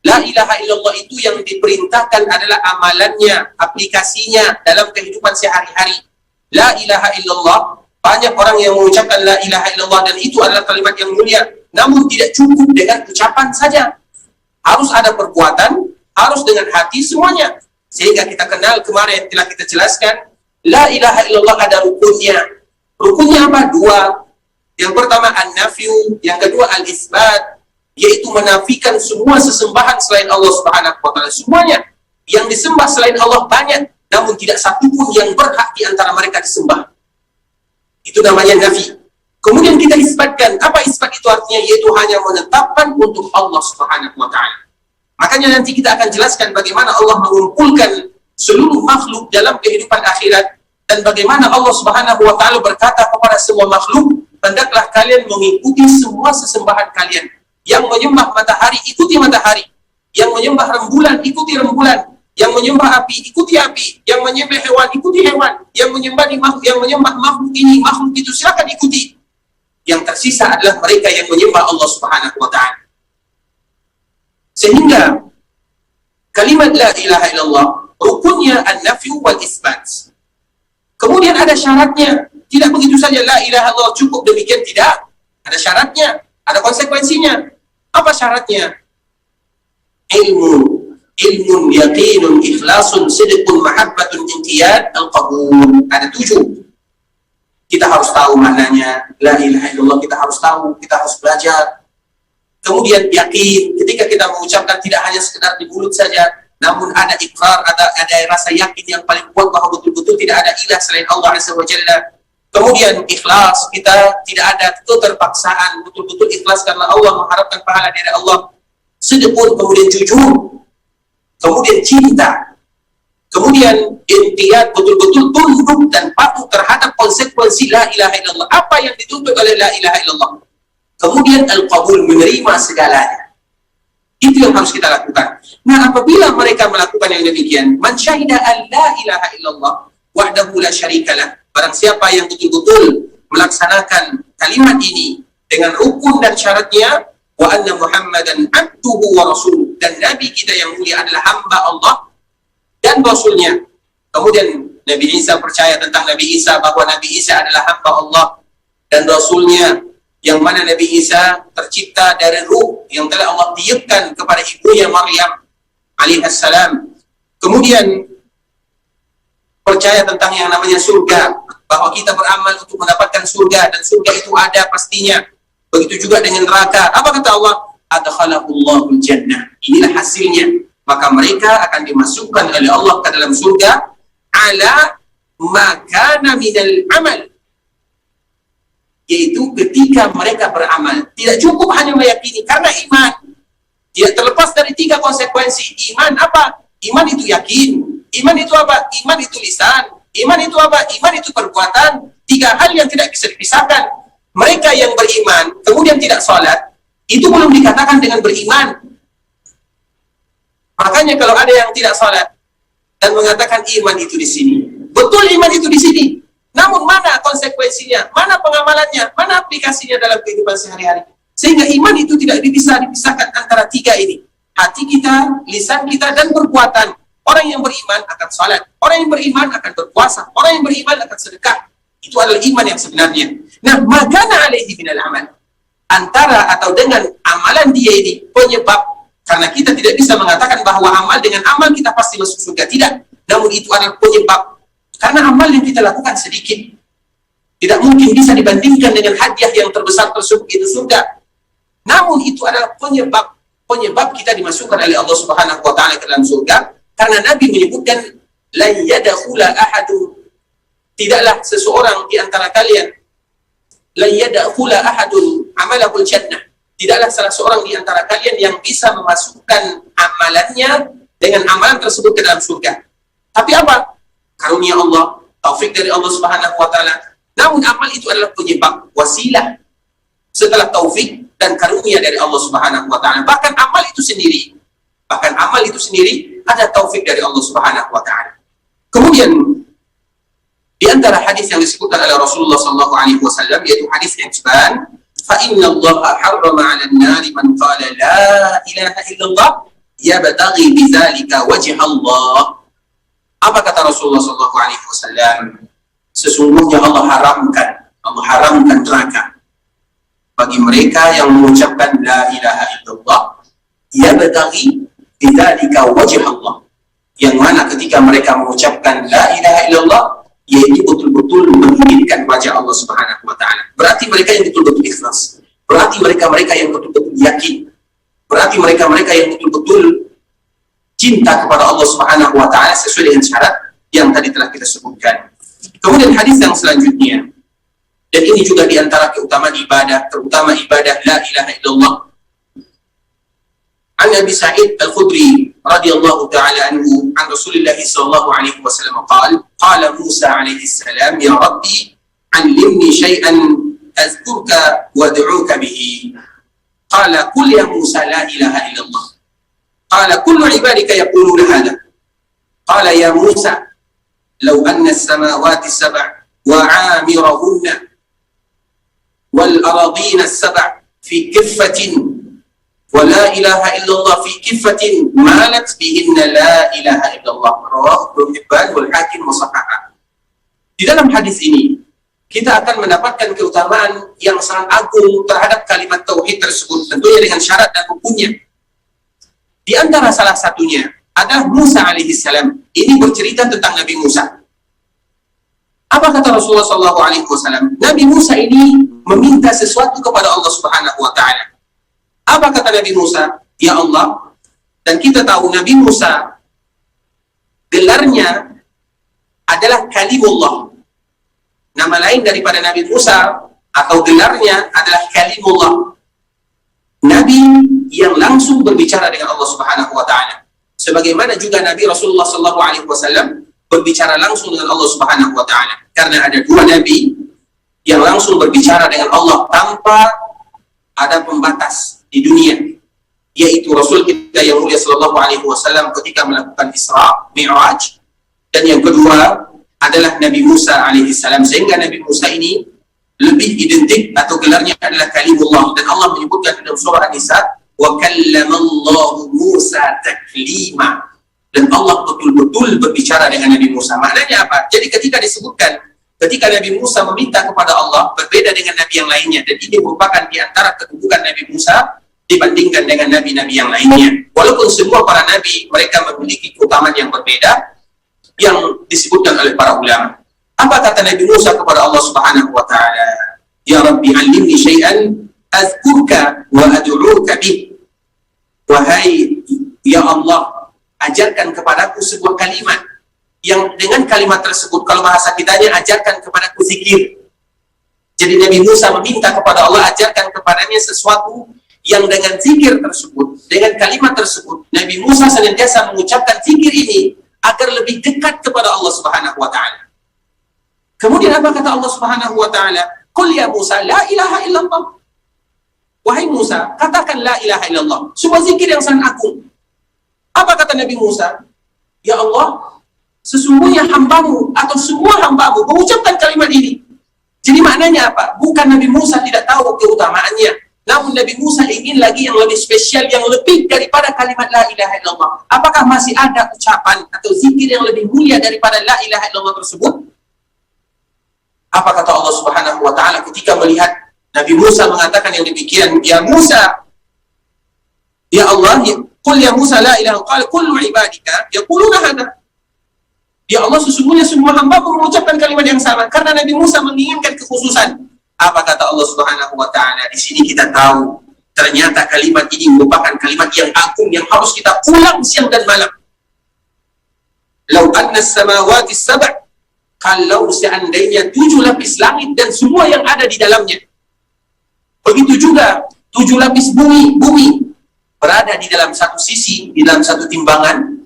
La ilaha illallah itu yang diperintahkan adalah amalannya, aplikasinya dalam kehidupan sehari-hari. La ilaha illallah, banyak orang yang mengucapkan la ilaha illallah dan itu adalah kalimat yang mulia. Namun tidak cukup dengan ucapan saja. Harus ada perbuatan, harus dengan hati semuanya. Sehingga kita kenal kemarin telah kita jelaskan, la ilaha illallah ada rukunnya. Rukunnya apa? 2. Yang pertama an-nafyu, yang kedua al-isbat, yaitu menafikan semua sesembahan selain Allah Subhanahu wa taala. Semuanya yang disembah selain Allah banyak, namun tidak satupun yang berhak di antara mereka disembah. Itu namanya nafi. Kemudian kita isbatkan. Apa isbat itu artinya? Yaitu hanya menetapkan untuk Allah Subhanahu wa taala. Makanya nanti kita akan jelaskan bagaimana Allah mengumpulkan seluruh makhluk dalam kehidupan akhirat, dan bagaimana Allah Subhanahu wa taala berkata kepada semua makhluk, hendaklah kalian mengikuti semua sesembahan kalian. Yang menyembah matahari, ikuti matahari. Yang menyembah rembulan, ikuti rembulan. Yang menyembah api, ikuti api. Yang menyembah hewan, ikuti hewan. Yang menyembah makhluk ini, makhluk itu, silakan ikuti. Yang tersisa adalah mereka yang menyembah Allah Subhanahu wa taala. Sehingga kalimat la ilaha illallah rukunnya an-nafyu wal isbat. Kemudian ada syaratnya. Tidak begitu saja la ilaha illallah cukup demikian, tidak. Ada syaratnya, ada konsekuensinya. Apa syaratnya? Ilmun yaqinun ikhlasun sidqun mahabbatun inqiyad al-qabul. Ada 7. Kita harus tahu maknanya la ilaha illallah, kita harus tahu, kita harus belajar. Kemudian yakin, ketika kita mengucapkan tidak hanya sekedar di mulut saja, namun ada ikrar, ada rasa yakin yang paling kuat bahwa betul-betul tidak ada ilah selain Allah Azza wa Jalla. Kemudian ikhlas, kita tidak ada keterpaksaan, betul-betul ikhlas karena Allah, mengharapkan pahala dari Allah. Sedekun, kemudian jujur, kemudian cinta, kemudian inqiyad, betul-betul tunduk dan patuh terhadap konsekuensi la ilaha illallah, apa yang dituntut oleh la ilaha illallah. Kemudian al-qabul, menerima segalanya. Itu yang harus kita lakukan. Nah, apabila mereka melakukan yang demikian, man syahida an la ilaha illallah wahdahu la syarikalah, barang siapa yang betul-betul melaksanakan kalimat ini dengan rukun dan syaratnya, wa anna Muhammadan abduhu wa rasuluh, dan Nabi kita yang mulia adalah hamba Allah dan Rasulnya. Kemudian Nabi Isa, percaya tentang Nabi Isa, bahwa Nabi Isa adalah hamba Allah dan Rasulnya, yang mana Nabi Isa tercipta dari ruh yang telah Allah tiupkan kepada ibunya Maryam alaihissalam. Kemudian percaya tentang yang namanya surga, bahwa kita beramal untuk mendapatkan surga, dan surga itu ada pastinya. Begitu juga dengan neraka. Apa kata Allah? Adkhalahullahu jannah. Inilah hasilnya. Maka mereka akan dimasukkan oleh Allah ke dalam surga ala makana minal amal, yaitu ketika mereka beramal. Tidak cukup hanya meyakini, karena iman tidak terlepas dari 3 konsekuensi. Iman apa? Iman itu yakin. Iman itu apa? Iman itu lisan. Iman itu apa? Iman itu perbuatan. 3 hal yang tidak bisa dipisahkan. Mereka yang beriman kemudian tidak sholat, itu belum dikatakan dengan beriman. Makanya kalau ada yang tidak sholat dan mengatakan iman itu di sini, betul iman itu di sini, namun mana konsekuensinya, mana pengamalannya, mana aplikasinya dalam kehidupan sehari-hari? Sehingga iman itu tidak bisa dipisahkan antara 3 ini. Hati kita, lisan kita, dan perbuatan. Orang yang beriman akan sholat, orang yang beriman akan berpuasa, orang yang beriman akan sedekah. Itu adalah iman yang sebenarnya. Nah, magana alaihi minal amal, antara atau dengan amalan dia ini penyebab, karena kita tidak bisa mengatakan bahwa amal dengan amal kita pasti masuk surga, tidak. Namun itu adalah penyebab, karena amal yang kita lakukan sedikit tidak mungkin bisa dibandingkan dengan hadiah yang terbesar tersebut, itu surga. Namun itu adalah penyebab kita dimasukkan oleh Allah Subhanahu wa taala ke dalam surga, karena Nabi menyebutkan la yadkhula ahadun, tidaklah seseorang di antara kalian, la yadkhula ahadun amalahul jannah, tidaklah salah seorang di antara kalian yang bisa memasukkan amalannya dengan amalan tersebut ke dalam surga. Tapi apa? Karunia Allah, taufik dari Allah Subhanahu wa taala. Namun amal itu adalah penyebab, wasilah setelah taufik dan karunia dari Allah Subhanahu wa taala. Bahkan amal itu sendiri ada taufik dari Allah Subhanahu wa taala. Kemudian di antara hadis yang disebutkan oleh Rasulullah sallallahu alaihi wasallam, yaitu hadis yang seban, fa inna Allah harrama 'alan nari man qala la ilaha illallah yabtaghi bidzalika wajha Allah. Apa kata Rasulullah sallallahu alaihi wasallam? Sesungguhnya Allah haramkan neraka bagi mereka yang mengucapkan la ilaha illallah yabtaghi bidzalika wajha Allah, yang mana ketika mereka mengucapkan la ilaha illallah, yaitu betul-betul menginginkan wajah Allah Subhanahu wa taala. Berarti mereka yang betul-betul ikhlas. Berarti mereka yang betul-betul yakin. Berarti mereka yang betul-betul cinta kepada Allah Subhanahu wa taala sesuai dengan syarat yang tadi telah kita sebutkan. Kemudian hadis yang selanjutnya, dan ini juga di antara keutamaan ibadah, terutama ibadah la ilaha illallah. An Abi Sa'id Al-Khudri radhiyallahu ta'ala anhu an Rasulillah sallallahu alaihi wasallam qala Musa alaihi salam ya Rabbi 'allimni shay'an azkurka wa ad'uka bihi. Qala qul ya Musa la ilaha illallah. Qala kullu 'ibadika yaquluna hadha. Qala ya Musa law anna as-samawati as-sab' wa 'amirahunna wal aradina as-sab' fi kiffatin wa la ilaha illallah fi kiffatin malat bihinna la ilaha illallah. Rawahu Ibnu Hibban wal Hakim wa sahahahu. Di dalam hadis ini kita akan mendapatkan keutamaan yang sangat agung terhadap kalimat tauhid tersebut, tentunya dengan syarat dan rukunnya. Di antara salah satunya adalah Musa alaihi salam. Ini bercerita tentang Nabi Musa. Apa kata Rasulullah sallallahu alaihi wasallam? Nabi Musa ini meminta sesuatu kepada Allah Subhanahu wa taala. Apa kata Nabi Musa? Ya Allah. Dan kita tahu Nabi Musa gelarnya adalah Kalimullah. Nama lain daripada Nabi Musa atau gelarnya adalah Kalimullah. Nabi yang langsung berbicara dengan Allah Subhanahu wa taala. Sebagaimana juga Nabi Rasulullah sallallahu alaihi wasallam berbicara langsung dengan Allah Subhanahu wa taala. Karena ada dua nabi yang langsung berbicara dengan Allah tanpa ada pembatas di dunia, yaitu Rasul kita yang mulia sallallahu alaihi wasallam ketika melakukan Isra Mi'raj, dan yang kedua adalah Nabi Musa alaihi salam. Sehingga Nabi Musa ini lebih identik atau gelarnya adalah Kalimullah, dan Allah menyebutkan dalam surah An-Nisa wa kallamallahu Musa taklima, dan Allah betul-betul berbicara dengan Nabi Musa. Maknanya apa? Jadi ketika disebutkan ketika Nabi Musa meminta kepada Allah berbeda dengan Nabi yang lainnya, dan ini merupakan di antara kedudukan Nabi Musa dibandingkan dengan Nabi-Nabi yang lainnya. Walaupun semua para Nabi mereka memiliki keutamaan yang berbeda yang disebutkan oleh para ulama. Apa kata Nabi Musa kepada Allah Subhanahu wa taala? Ya Rabbi 'allimni syai'an azkurka wa ad'uka bih. Wahai ya Allah, ajarkan kepadaku sebuah kalimat yang dengan kalimat tersebut, kalau bahasa kitanya, ajarkan kepadaku zikir. Jadi Nabi Musa meminta kepada Allah ajarkan kepadanya sesuatu yang dengan zikir tersebut, dengan kalimat tersebut, Nabi Musa senantiasa mengucapkan zikir ini agar lebih dekat kepada Allah Subhanahu wa taala. Kemudian apa kata Allah Subhanahu wa taala? Qul ya Musa la ilaha illallah. Wahai Musa, katakan la ilaha illallah. Sebuah zikir yang sangat agung. Apa kata Nabi Musa? Ya Allah, sesungguhnya hambamu atau semua hambamu mengucapkan kalimat ini. Jadi maknanya apa? Bukan Nabi Musa tidak tahu keutamaannya, namun Nabi Musa ingin lagi yang lebih spesial, yang lebih daripada kalimat la ilaha illallah. Apakah masih ada ucapan atau zikir yang lebih mulia daripada la ilaha illallah tersebut? Apa kata Allah Subhanahu wa taala ketika melihat Nabi Musa mengatakan yang demikian? Ya Musa, ya Allah, qul ya Musa la ilaha illallah, kullu ibadika yaquluna hadza. Ya Allah, sesungguhnya semua hamba mengucapkan kalimat yang sama, karena Nabi Musa menginginkan kekhususan. Apa kata Allah Subhanahu wa taala? Di sini kita tahu ternyata kalimat ini merupakan kalimat yang agung yang harus kita ulang siang dan malam. Lau anna samawati sab', kalau seandainya 7 lapis langit dan semua yang ada di dalamnya. Begitu juga 7 lapis bumi berada di dalam satu sisi, di dalam satu timbangan,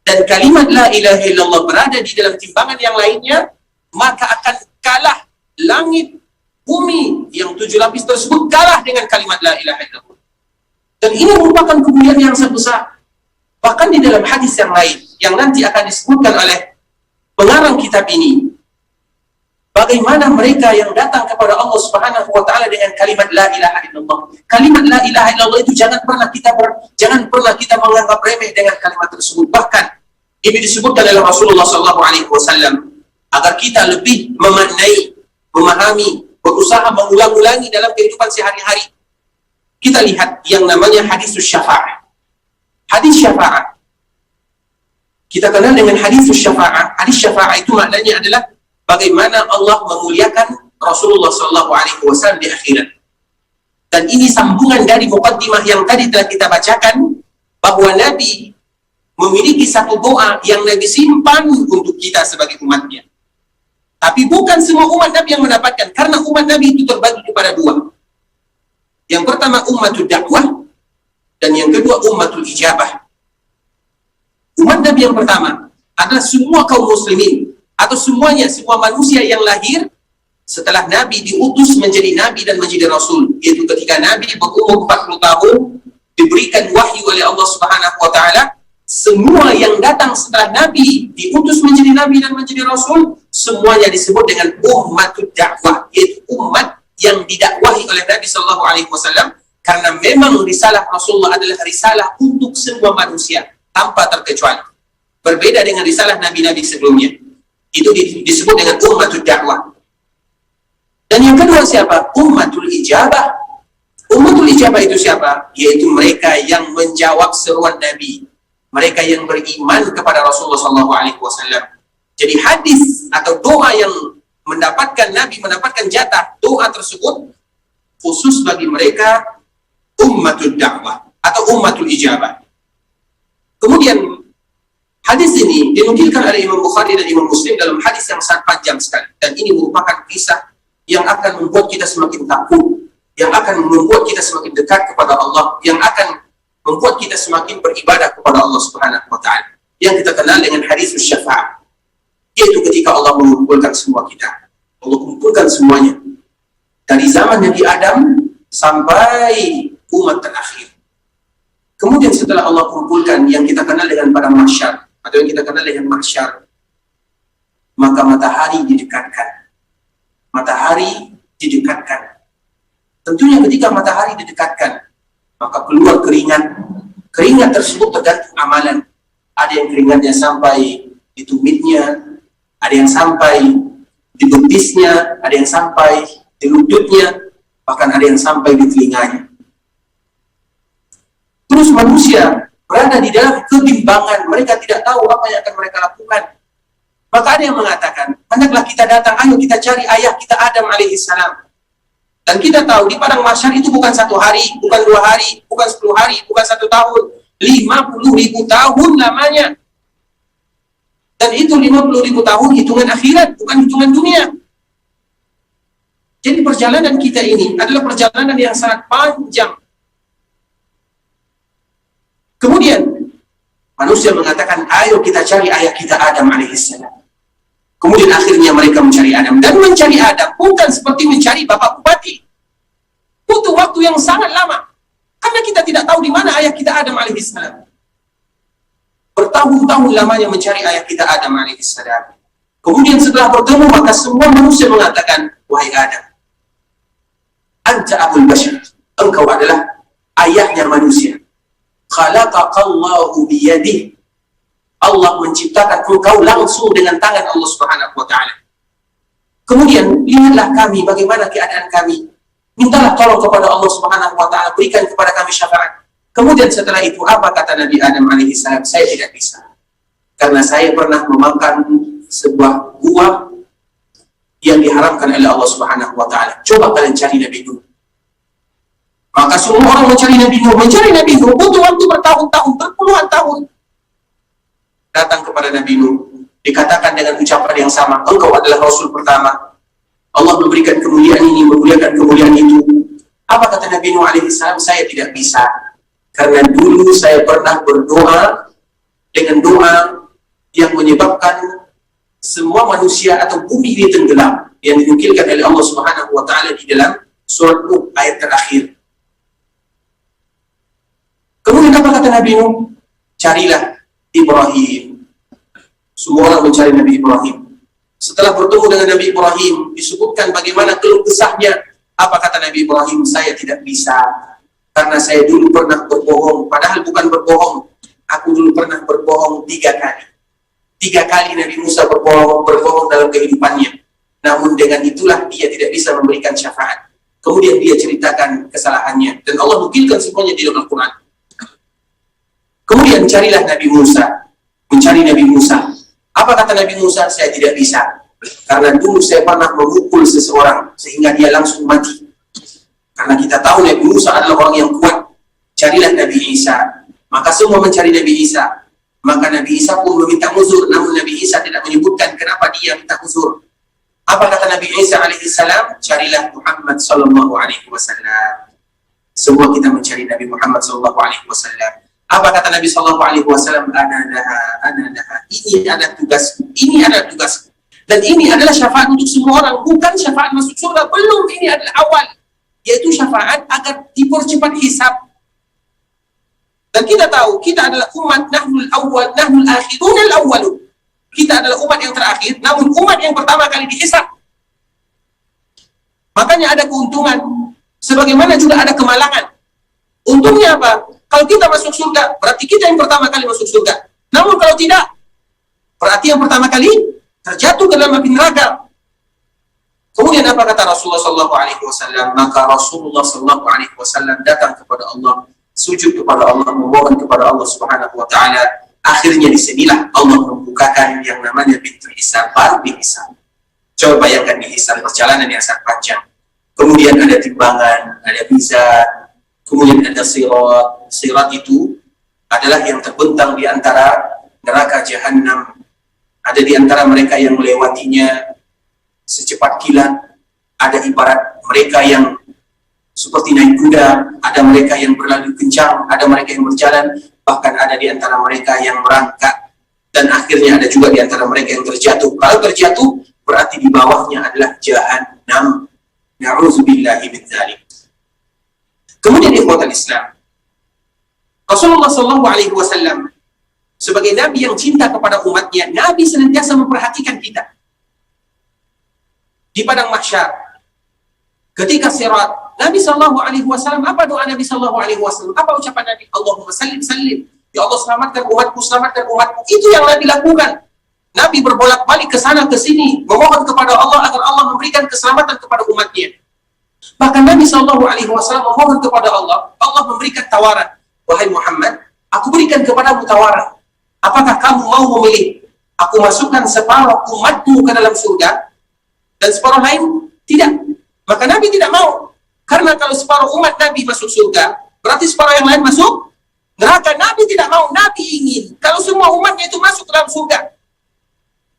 dan kalimat la ilaha illallah berada di dalam timbangan yang lainnya, maka akan kalah langit bumi yang 7 lapis tersebut kalah dengan kalimat la ilaha illallah. Dan ini merupakan kemuliaan yang sangat besar. Bahkan di dalam hadis yang lain yang nanti akan disebutkan oleh pengarang kitab ini, bagaimana mereka yang datang kepada Allah Subhanahu wa taala dengan kalimat la ilaha illallah. Kalimat la ilaha illallah itu jangan pernah kita menganggap remeh dengan kalimat tersebut. Bahkan ini disebutkan oleh Rasulullah sallallahu alaihi wasallam agar kita lebih memaknai, memahami, berusaha mengulang-ulangi dalam kehidupan sehari-hari. Kita lihat yang namanya hadis syafa'ah. Hadis syafa'ah, kita kenal dengan hadis syafa'ah. Hadis syafa'ah itu maknanya adalah bagaimana Allah memuliakan Rasulullah SAW di akhirat. Dan ini sambungan dari muqaddimah yang tadi telah kita bacakan, bahwa Nabi memiliki satu doa yang Nabi simpan untuk kita sebagai umatnya. Tapi bukan semua umat Nabi yang mendapatkan, karena umat Nabi itu terbagi kepada 2. Yang pertama ummatud dakwah, Dan yang kedua, ummatul ijabah. Umat Nabi yang pertama adalah semua kaum muslimin, atau semuanya, semua manusia yang lahir setelah Nabi diutus menjadi Nabi dan menjadi Rasul, yaitu ketika Nabi berumur 40 tahun, diberikan wahyu oleh Allah Subhanahu wa Ta'ala. Semua yang datang setelah Nabi diutus menjadi Nabi dan menjadi Rasul, semuanya disebut dengan ummatul dakwah, yaitu umat yang didakwahi oleh Nabi Sallallahu Alaihi Wasallam, karena memang risalah Rasulullah adalah risalah untuk semua manusia tanpa terkecuali. Berbeda dengan risalah nabi-nabi sebelumnya, itu disebut dengan ummatul dakwah. Dan yang kedua siapa? Ummatul ijabah. Ummatul ijabah itu siapa? Yaitu mereka yang menjawab seruan Nabi, mereka yang beriman kepada Rasulullah SAW. Jadi hadis atau doa yang mendapatkan Nabi mendapatkan jatah doa tersebut khusus bagi mereka ummatul dakwah atau ummatul ijabah. Kemudian hadis ini dinukilkan oleh Imam Bukhari dan Imam Muslim dalam hadis yang sangat panjang sekali, dan ini merupakan kisah yang akan membuat kita semakin takut, yang akan membuat kita semakin dekat kepada Allah, yang akan membuat kita semakin beribadah kepada Allah Subhanahu wa Ta'ala, yang kita kenal dengan hadis syafa'ah, yaitu ketika Allah mengumpulkan semua kita. Allah kumpulkan semuanya dari zaman Nabi Adam sampai umat terakhir. Kemudian setelah Allah kumpulkan yang kita kenal dengan padang mahsyar, atau yang kita kenal dengan mahsyar, maka matahari didekatkan. Matahari didekatkan. Tentunya ketika matahari didekatkan, maka keluar keringat. Keringat tersebut tergantung amalan. Ada yang keringatnya sampai di tumitnya, ada yang sampai di betisnya, ada yang sampai di lututnya, bahkan ada yang sampai di telinganya. Terus manusia berada di dalam kebimbangan, mereka tidak tahu apa yang akan mereka lakukan. Maka ada yang mengatakan, hendaklah kita datang, ayo kita cari ayah kita Adam alaihissalam. Dan kita tahu di padang mahsyar itu bukan 1 hari, bukan 2 hari, bukan 10 hari, bukan 1 tahun, 50.000 tahun lamanya. Dan itu 50.000 tahun hitungan akhirat, bukan hitungan dunia. Jadi perjalanan kita ini adalah perjalanan yang sangat panjang. Kemudian manusia mengatakan, ayo kita cari ayah kita Adam alaihissalam. Kemudian akhirnya mereka mencari Adam. Dan mencari Adam bukan seperti mencari bapak bupati. Butuh waktu yang sangat lama. Karena kita tidak tahu di mana ayah kita Adam alaihissalam. Bertahun-tahun lamanya mencari ayah kita Adam alaihissalam. Kemudian setelah bertemu, maka semua manusia mengatakan, wahai Adam, anta abul bashar, engkau adalah ayahnya manusia. Khalaqaqallahu biyadih, Allah menciptakan engkau langsung dengan tangan Allah Subhanahu wa Ta'ala. Kemudian lihatlah kami, bagaimana keadaan kami. Mintalah tolong kepada Allah Subhanahu wa Ta'ala, berikan kepada kami syafaat. Kemudian setelah itu apa kata Nabi Adam alaihissalam? Saya tidak bisa, karena saya pernah memakan sebuah buah yang diharamkan oleh Allah Subhanahu wa Ta'ala. Coba kalian cari Nabi Nuh. Maka semua orang mencari Nabi Nuh, butuh waktu bertahun-tahun, berpuluhan tahun. Datang kepada Nabi Nuh, dikatakan dengan ucapan yang sama, engkau adalah Rasul pertama. Allah memberikan kemuliaan ini, memuliakan kemuliaan itu. Apa kata Nabi Nuh alaihissalam? Saya tidak bisa, karena dulu saya pernah berdoa dengan doa yang menyebabkan semua manusia atau bumi ini tenggelam, yang dinukilkan oleh Allah Subhanahu wa Ta'ala di dalam surat Nuh ayat terakhir. Kemudian apa kata Nabi Nuh? Carilah Ibrahim. Semua orang mencari Nabi Ibrahim. Setelah bertemu dengan Nabi Ibrahim, disebutkan bagaimana keluh kesahnya. Apa kata Nabi Ibrahim? Saya tidak bisa, karena saya dulu pernah berbohong. Padahal bukan berbohong, aku dulu pernah berbohong 3 kali. 3 kali Nabi Musa berbohong dalam kehidupannya. Namun dengan itulah dia tidak bisa memberikan syafaat. Kemudian dia ceritakan kesalahannya, dan Allah nukilkan semuanya di dalam Al-Quran. Kemudian carilah Nabi Musa, mencari Nabi Musa. Apa kata Nabi Musa? Saya tidak bisa, karena dulu saya pernah memukul seseorang sehingga dia langsung mati. Karena kita tahu Nabi Musa adalah orang yang kuat. Carilah Nabi Isa. Maka semua mencari Nabi Isa. Maka Nabi Isa pun meminta uzur, namun Nabi Isa tidak menyebutkan kenapa dia minta uzur. Apa kata Nabi Isa alaihissalam? Carilah Muhammad sallallahu alaihi wasallam. Semua kita mencari Nabi Muhammad SAW. Apa kata Nabi SAW? Ana laha. Ini adalah tugasku. Ini adalah tugasku. Dan ini adalah syafaat untuk semua orang. Bukan syafaat masuk surga. Belum, ini adalah awal. Yaitu syafaat agar dipercepat hisab. Dan kita tahu, kita adalah umat nahnul awal, nahnul akhirun al-awwalun. Kita adalah umat yang terakhir, namun umat yang pertama kali dihisab. Makanya ada keuntungan, sebagaimana juga ada kemalangan. Untungnya apa? Kalau kita masuk surga, berarti kita yang pertama kali masuk surga. Namun kalau tidak, berarti yang pertama kali terjatuh ke dalam api neraka. Kemudian apa kata Rasulullah SAW? Maka Rasulullah SAW datang kepada Allah, sujud kepada Allah, memohon kepada Allah Subhanahu Wa Taala. Akhirnya disinilah Allah membukakan yang namanya pintu hisab, baru dihisab. Coba bayangkan dihisab, perjalanan yang sangat panjang. Kemudian ada timbangan, ada mizan, kemudian ada sirat. Sirat itu adalah yang terbentang di antara neraka Jahannam. Ada di antara mereka yang melewatinya secepat kilat. Ada ibarat mereka yang seperti naik kuda, ada mereka yang berlalu kencang, ada mereka yang berjalan, bahkan ada di antara mereka yang merangkak, dan akhirnya ada juga di antara mereka yang terjatuh. Kalau terjatuh, berarti di bawahnya adalah Jahannam. Na'udzubillahi min dzalik. Kemudian ikhwatal Islam, Rasulullah SAW sebagai Nabi yang cinta kepada umatnya, Nabi senantiasa memperhatikan kita. Di padang mahsyar, ketika sirat, Nabi SAW, apa doa Nabi SAW? Apa ucapan Nabi? Allahumma sallim sallim. Ya Allah, selamatkan umatku, selamatkan umatku. Itu yang Nabi lakukan. Nabi berbolak-balik ke sana ke sini, memohon kepada Allah agar Allah memberikan keselamatan kepada umatnya. Bahkan Nabi SAW memohon kepada Allah, Allah memberikan tawaran. Wahai Muhammad, aku berikan kepadamu tawaran. Apakah kamu mau memilih? Aku masukkan separuh umatmu ke dalam surga, dan separuh lain tidak. Maka Nabi tidak mau. Karena kalau separuh umat Nabi masuk surga, berarti separuh yang lain masuk neraka. Nabi tidak mau. Nabi ingin kalau semua umatnya itu masuk ke dalam surga.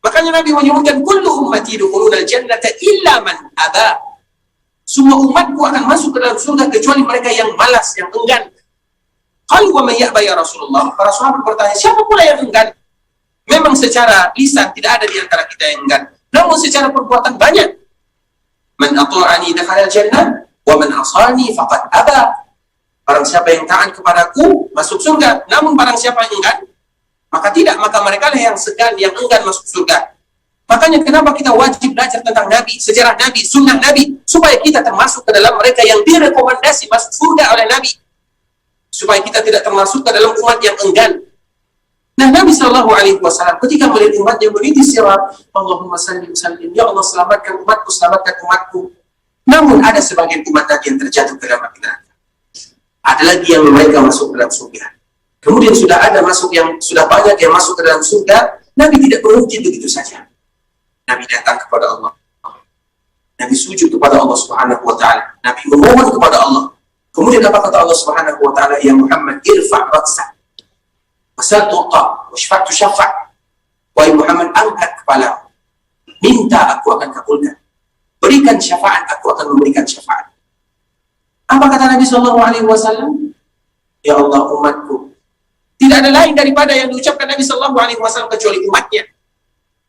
Makanya Nabi menyebutkan kullu ummati yadkhuluna al-jannata illa man aba. Semua umatku akan masuk ke dalam surga kecuali mereka yang malas, yang enggan. Qalu wa man ya'ba ya Rasulullah? Para sahabat bertanya, siapa pula yang enggan? Memang secara lisan tidak ada di antara kita yang enggan, namun secara perbuatan banyak. Man ata'ani dakhala al-jannah wa man asani faqad aba. Barang siapa yang taat kepadaku masuk surga, namun barang siapa yang enggan, maka tidak, maka mereka lah yang segan, yang enggan masuk surga. Makanya kenapa kita wajib belajar tentang Nabi, sejarah Nabi, sunnah Nabi, supaya kita termasuk ke dalam mereka yang direkomendasi masuk surga oleh Nabi, supaya kita tidak termasuk ke dalam umat yang enggan. Nah, Nabi SAW ketika melihat umatnya meniti sirat, Allahumma sallim sallim, ya Allah selamatkan umatku, selamatkan umatku. Namun ada sebagian umat Nabi yang terjatuh ke dalam api neraka. Ada lagi yang mereka masuk ke dalam surga. Kemudian sudah banyak yang masuk ke dalam surga. Nabi tidak berhenti begitu saja. Nabi datang kepada Allah. Nabi sujud kepada Allah Subhanahu Wa Taala. Nabi memohon kepada Allah. Kemudian apa kata Allah Subhanahu Wa Taala? Ya Muhammad, irfa' ra'sak, wasal tuqa, washfa' tushaffa'. Wahai Muhammad, angkat kepala, minta aku akan kabulkan. Berikan syafaat, aku akan memberikan syafaat. Apa kata Nabi SAW? Ya Allah, umatku. Tidak ada lain daripada yang diucapkan Nabi SAW kecuali umatnya.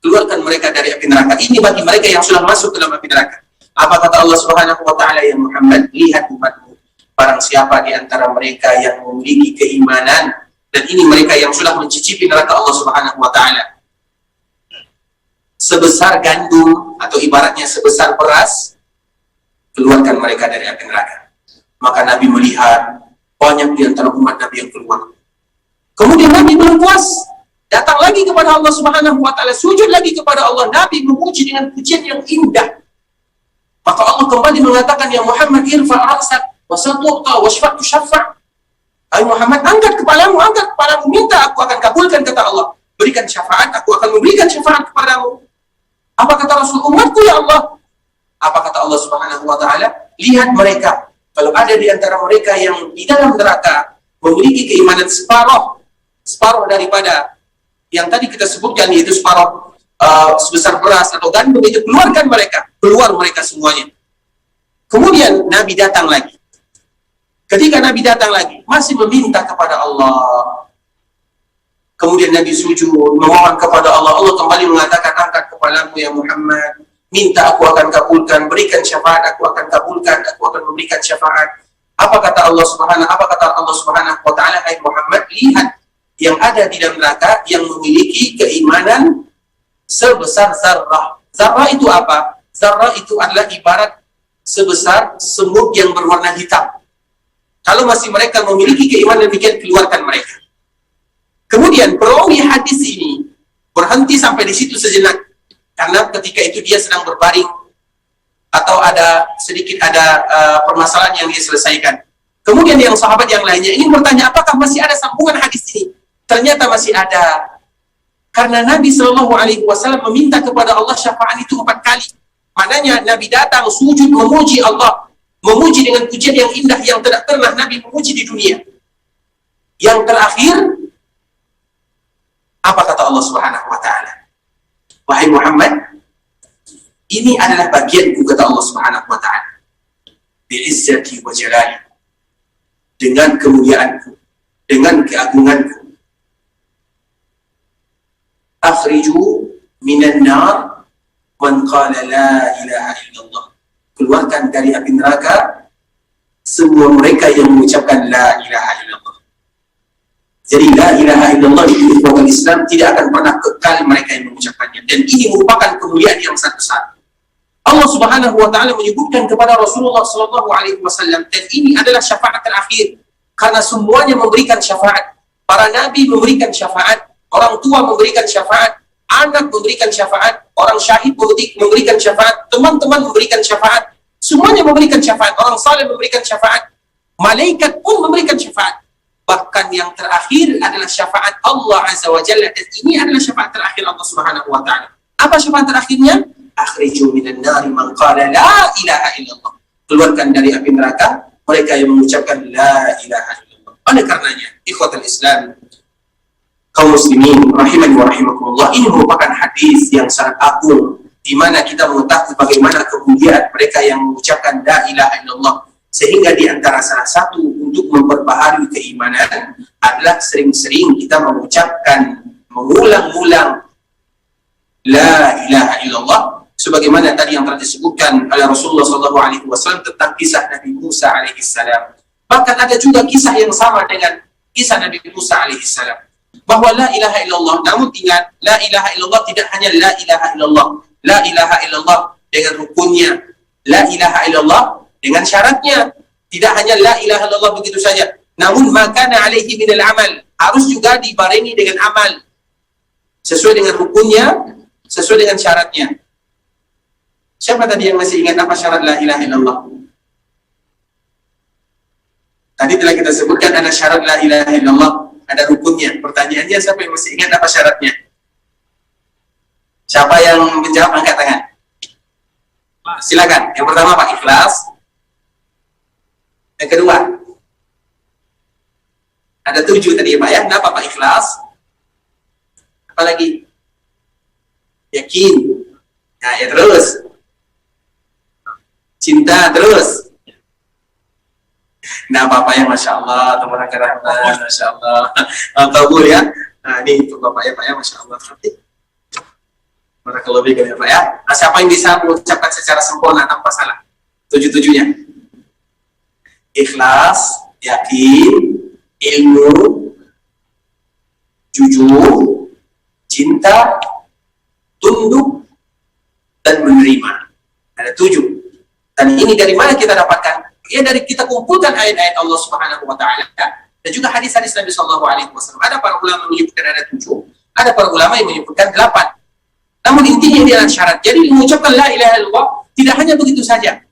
Keluarkan mereka dari api neraka. Ini bagi mereka yang sudah masuk ke dalam api neraka. Apa kata Allah Subhanahu Wa Taala? Ya Muhammad, lihat umatmu. Barang siapa di antara mereka yang memiliki keimanan, dan ini mereka yang sudah mencicipi neraka Allah Subhanahu Wa Taala, sebesar gandum atau ibaratnya sebesar beras, keluarkan mereka dari api neraka. Maka Nabi melihat banyak di antara umat Nabi yang keluar. Kemudian Nabi belum puas, datang lagi kepada Allah Subhanahu Wa Taala, sujud lagi kepada Allah. Nabi memuji dengan pujian yang indah. Maka Allah kembali mengatakan, ya Muhammad, irfa' ra'sak wasatuqa washfa' tushaffa'. Hai Muhammad, angkat kepalamu, minta, aku akan kabulkan, kata Allah. Berikan syafaat, aku akan memberikan syafaat kepadamu. Apa kata Rasul? Umatku ya Allah. Apa kata Allah Subhanahu Wa Taala? Lihat mereka, kalau ada di antara mereka yang di dalam neraka memiliki keimanan separuh daripada yang tadi kita sebutkan, yaitu separuh sebesar beras atau gandum, itu keluar mereka semuanya. Kemudian Nabi datang lagi. Ketika Nabi datang lagi, masih meminta kepada Allah. Kemudian Nabi sujud, memohon kepada Allah. Allah kembali mengatakan, angkat kepalamu ya Muhammad. Minta, aku akan kabulkan. Berikan syafaat, aku akan kabulkan. Aku akan memberikan syafaat. Apa kata Allah Subhanahu wa taala, hai Muhammad, lihat yang ada di dalam neraka yang memiliki keimanan sebesar zarrah. Zarrah itu apa? Zarrah itu adalah ibarat sebesar semut yang berwarna hitam. Kalau masih mereka memiliki keimanan demikian, keluarkan mereka. Kemudian perawi hadis ini berhenti sampai di situ sejenak, karena ketika itu dia sedang berbaring atau ada permasalahan yang dia selesaikan. Kemudian yang sahabat yang lainnya ingin bertanya, apakah masih ada sambungan hadis ini? Ternyata masih ada. Karena Nabi Shallallahu Alaihi Wasallam meminta kepada Allah syafaat itu 4 kali. Maknanya Nabi datang sujud memuji Allah, memuji dengan pujian yang indah yang tidak pernah Nabi memuji di dunia. Yang terakhir, apa kata Allah Subhanahu Wa Taala? Wahai Muhammad, ini adalah bagianku, kata Allah Subhanahu Wa Taala. Bi'izzati wa jalali, dengan kemuliaanku, dengan keagunganku. Akhriju minan nar man qala la ilaha illallah. Keluarkan dari api neraka semua mereka yang mengucapkan la ilaha illallah. Jadi la ilaha illallah itu ikhwan Islam tidak akan pernah kekal mereka yang mengucapkannya, dan ini merupakan kemuliaan yang sangat besar. Allah Subhanahu wa taala menyebutkan kepada Rasulullah sallallahu alaihi wasallam, dan ini adalah syafaat terakhir karena semuanya memberikan syafaat. Para nabi memberikan syafaat, orang tua memberikan syafaat, anak memberikan syafaat, orang syahid memberikan syafaat, teman-teman memberikan syafaat, semuanya memberikan syafaat, orang saleh memberikan syafaat, malaikat pun memberikan syafaat. Bahkan yang terakhir adalah syafaat Allah Azza wa Jalla, dan ini adalah syafaat terakhir Allah Subhanahu wa taala. Apa syafaat terakhirnya? Akhriju minan nari man qala la ilaha illallah. Keluarkan dari api neraka mereka yang mengucapkan la ilaha illallah. Oleh karenanya, ikhwatul Islam, kaum muslimin rahimani wa rahimakumullah, ini merupakan hadis yang sangat agung, di mana kita mengetahui bagaimana kemuliaan mereka yang mengucapkan la ilaha illallah. Sehingga di antara salah satu untuk memperbaharui keimanan adalah sering-sering kita mengucapkan, mengulang-ulang la ilaha illallah, sebagaimana tadi yang telah disebutkan oleh Rasulullah SAW tentang kisah Nabi Musa alaihissalam. Bahkan ada juga kisah yang sama dengan kisah Nabi Musa alaihissalam, bahwa la ilaha illallah, namun ingat, la ilaha illallah tidak hanya la ilaha illallah. La ilaha illallah dengan rukunnya, la ilaha illallah dengan syaratnya. Tidak hanya la ilaha illallah begitu saja, namun makana alaihi minal amal, harus juga dibarengi dengan amal sesuai dengan rukunnya, sesuai dengan syaratnya. Siapa tadi yang masih ingat apa syarat la ilaha illallah? Tadi telah kita sebutkan ada syarat la ilaha illallah, ada rukunnya. Pertanyaannya, siapa yang masih ingat apa syaratnya? Siapa yang menjawab angkat tangan? Silakan. Yang pertama Pak, ikhlas. Yang kedua, ada 7 tadi ya Pak ya. Kenapa Pak? Ikhlas. Apalagi? Yakin. Nah ya terus. Cinta terus. Nah Bapak ya, Masya Allah, Tabaraka Rahman, Masya Allah. Kabul ya. Nah ini untuk Bapak ya Pak ya, Masya Allah. Barakallahu fiikum ya Pak ya. Nah, siapa yang bisa mengucapkan secara sempurna tanpa salah 7-7-nya? Ikhlas, yakin, ilmu, jujur, cinta, tunduk, dan menerima. Ada 7. Dan ini dari mana kita dapatkan? Ya dari kita kumpulkan ayat-ayat Allah Subhanahu wa taala dan juga hadis-hadis Nabi sallallahu alaihi wasallam. Ada para ulama menyebutkan ada 7, ada para ulama yang menyebutkan 8. Namun intinya dia adalah syarat. Jadi mengucapkan la ilaha illallah tidak hanya begitu saja.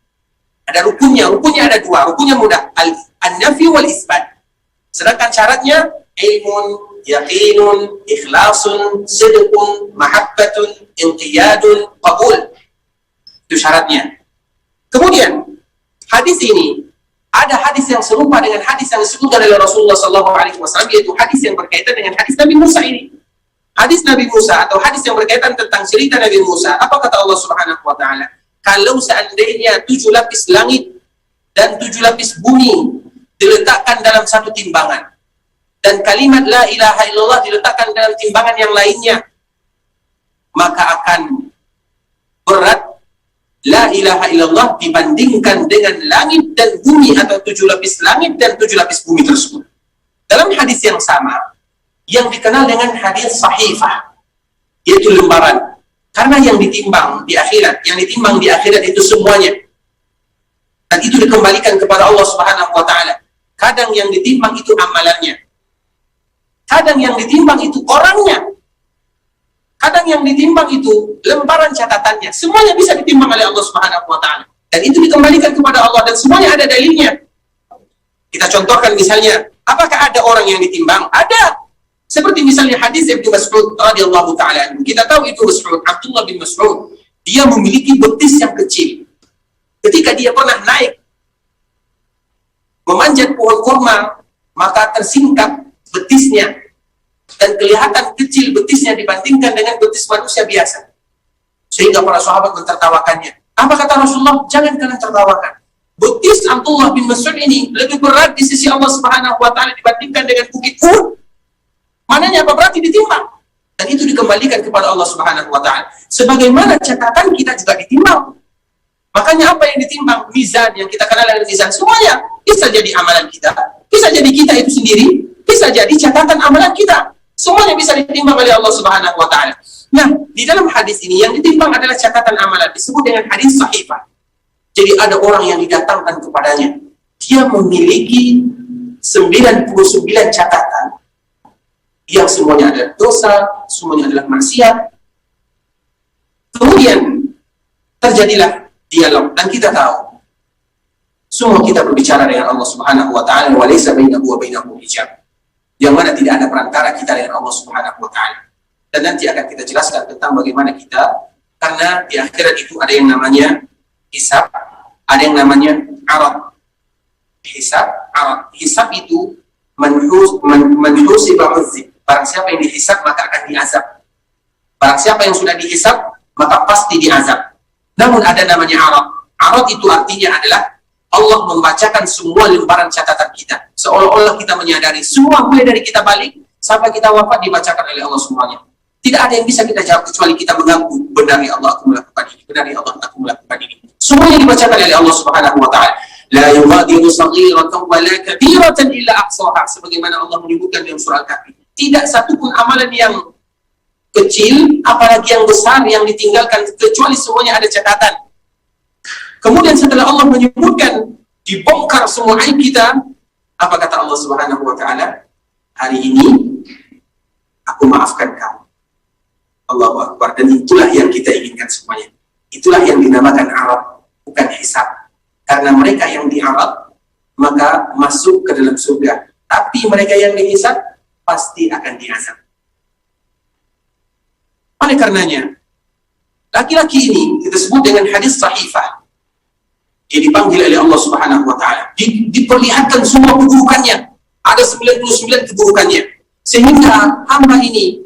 Ada rukunnya. Rukunnya ada 2. Rukunnya mudah, an-nafi wal isbat. Sedangkan syaratnya ilmun, yaqinun, ikhlasun, sidqun, mahabbatun, inqiyadun, qabul. Itu syaratnya. Kemudian hadis ini, ada hadis yang serupa dengan hadis yang disebutkan oleh Rasulullah SAW, yaitu hadis yang berkaitan dengan hadis Nabi Musa ini. Hadis Nabi Musa atau hadis yang berkaitan tentang cerita Nabi Musa. Apa kata Allah Subhanahu wa taala? Kalau seandainya 7 lapis langit dan 7 lapis bumi diletakkan dalam satu timbangan, dan kalimat la ilaha illallah diletakkan dalam timbangan yang lainnya, maka akan berat la ilaha illallah dibandingkan dengan langit dan bumi, atau 7 lapis langit dan 7 lapis bumi tersebut. Dalam hadis yang sama, yang dikenal dengan hadis sahifah, yaitu lembaran. Karena yang ditimbang di akhirat itu semuanya. Dan itu dikembalikan kepada Allah Subhanahu wa taala. Kadang yang ditimbang itu amalannya. Kadang yang ditimbang itu orangnya. Kadang yang ditimbang itu lembaran catatannya. Semuanya bisa ditimbang oleh Allah Subhanahu wa taala. Dan itu dikembalikan kepada Allah, dan semuanya ada dalilnya. Kita contohkan misalnya, apakah ada orang yang ditimbang? Ada. Seperti misalnya hadis Ibnu Mas'ud radhiyallahu taala. Kita tahu itu Abdullah bin Mas'ud, dia memiliki betis yang kecil. Ketika dia pernah naik memanjat pohon kurma, maka tersingkap betisnya dan kelihatan kecil betisnya dibandingkan dengan betis manusia biasa. Sehingga para sahabat mentertawakannya. Apa kata Rasulullah? Jangan kalian tertawakan. Betis Abdullah bin Mas'ud ini lebih berat di sisi Allah Subhanahu wa taala dibandingkan dengan bukit Uhud. Mananya apa? Berarti ditimbang. Dan itu dikembalikan kepada Allah Subhanahu wa taala. Sebagaimana catatan kita juga ditimbang. Makanya apa yang ditimbang? Mizan, yang kita kenal dengan mizan. Semuanya bisa jadi amalan kita, bisa jadi kita itu sendiri, bisa jadi catatan amalan kita. Semuanya bisa ditimbang oleh Allah Subhanahu wa taala. Nah, di dalam hadis ini yang ditimbang adalah catatan amalan, disebut dengan hadis sahifah. Jadi ada orang yang didatangkan kepadanya, dia memiliki 99 catatan yang semuanya adalah dosa, semuanya adalah maksiat. Kemudian terjadilah dialog, dan kita tahu semua kita berbicara dengan Allah Subhanahu wa taala, wa laysa bainahu wa bainahu hijab, yang mana tidak ada perantara kita dengan Allah Subhanahu wa taala. Dan nanti akan kita jelaskan tentang bagaimana kita, karena di akhirat itu ada yang namanya hisab, ada yang namanya arad. Hisab, arad. Hisab itu manhusibah uzib. Barang siapa yang dihisab maka akan diazab. Barang siapa yang sudah dihisab maka pasti diazab. Namun ada namanya arad. Arad itu artinya adalah Allah membacakan semua lembaran catatan kita. Seolah-olah kita menyadari semua, mulai dari kita balik sampai kita wafat dibacakan oleh Allah semuanya. Tidak ada yang bisa kita jawab kecuali kita mengaku, benar ya Allah aku melakukan ini, benar ya Allah aku melakukan ini. Semuanya dibacakan oleh Allah Subhanahu wa taala. La yughadiru saghiratan wa la kabiratan illa ahsaha, sebagaimana Allah menyebutkan dalam surah Al-Kahfi. Tidak satupun amalan yang kecil, apalagi yang besar yang ditinggalkan, kecuali semuanya ada catatan. Kemudian setelah Allah menyebutkan dibongkar semua aib kita, apa kata Allah Subhanahu wa taala? Hari ini aku maafkan kamu. Allahu Akbar. Dan itulah yang kita inginkan semuanya. Itulah yang dinamakan arad, bukan hisab. Karena mereka yang diarad maka masuk ke dalam surga, tapi mereka yang dihisab pasti akan diazab. Oleh karenanya, laki-laki ini kita sebut dengan hadis sahifah. Dia dipanggil oleh Allah Subhanahu wa taala, diperlihatkan semua keburukannya. Ada 99 keburukannya. Sehingga hamba ini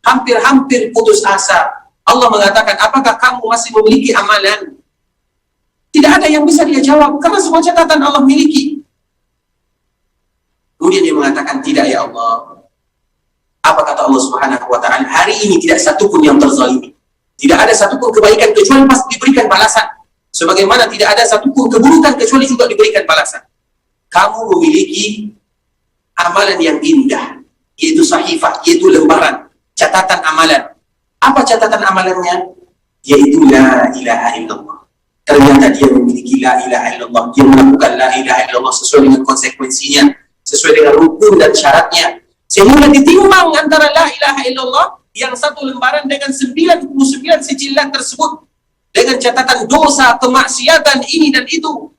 hampir-hampir putus asa. Allah mengatakan, apakah kamu masih memiliki amalan? Tidak ada yang bisa dia jawab, karena semua catatan Allah miliki. Kemudian dia mengatakan, tidak ya Allah. Apa kata Allah Subhanahu wa ta'ala? Hari ini tidak satupun yang terzalimi. Tidak ada satupun kebaikan kecuali pasti diberikan balasan. Sebagaimana tidak ada satupun keburukan kecuali juga diberikan balasan. Kamu memiliki amalan yang indah, yaitu sahifah, yaitu lembaran, catatan amalan. Apa catatan amalannya? Yaitu la ilaha illallah. Ternyata dia memiliki la ilaha illallah. Dia melakukan la ilaha illallah sesuai dengan konsekuensinya, sesuai dengan rukun dan syaratnya. Sehingga ditimbang antara la ilaha illallah yang satu lembaran dengan 99 sijilat tersebut, dengan catatan dosa, kemaksiatan, ini dan itu.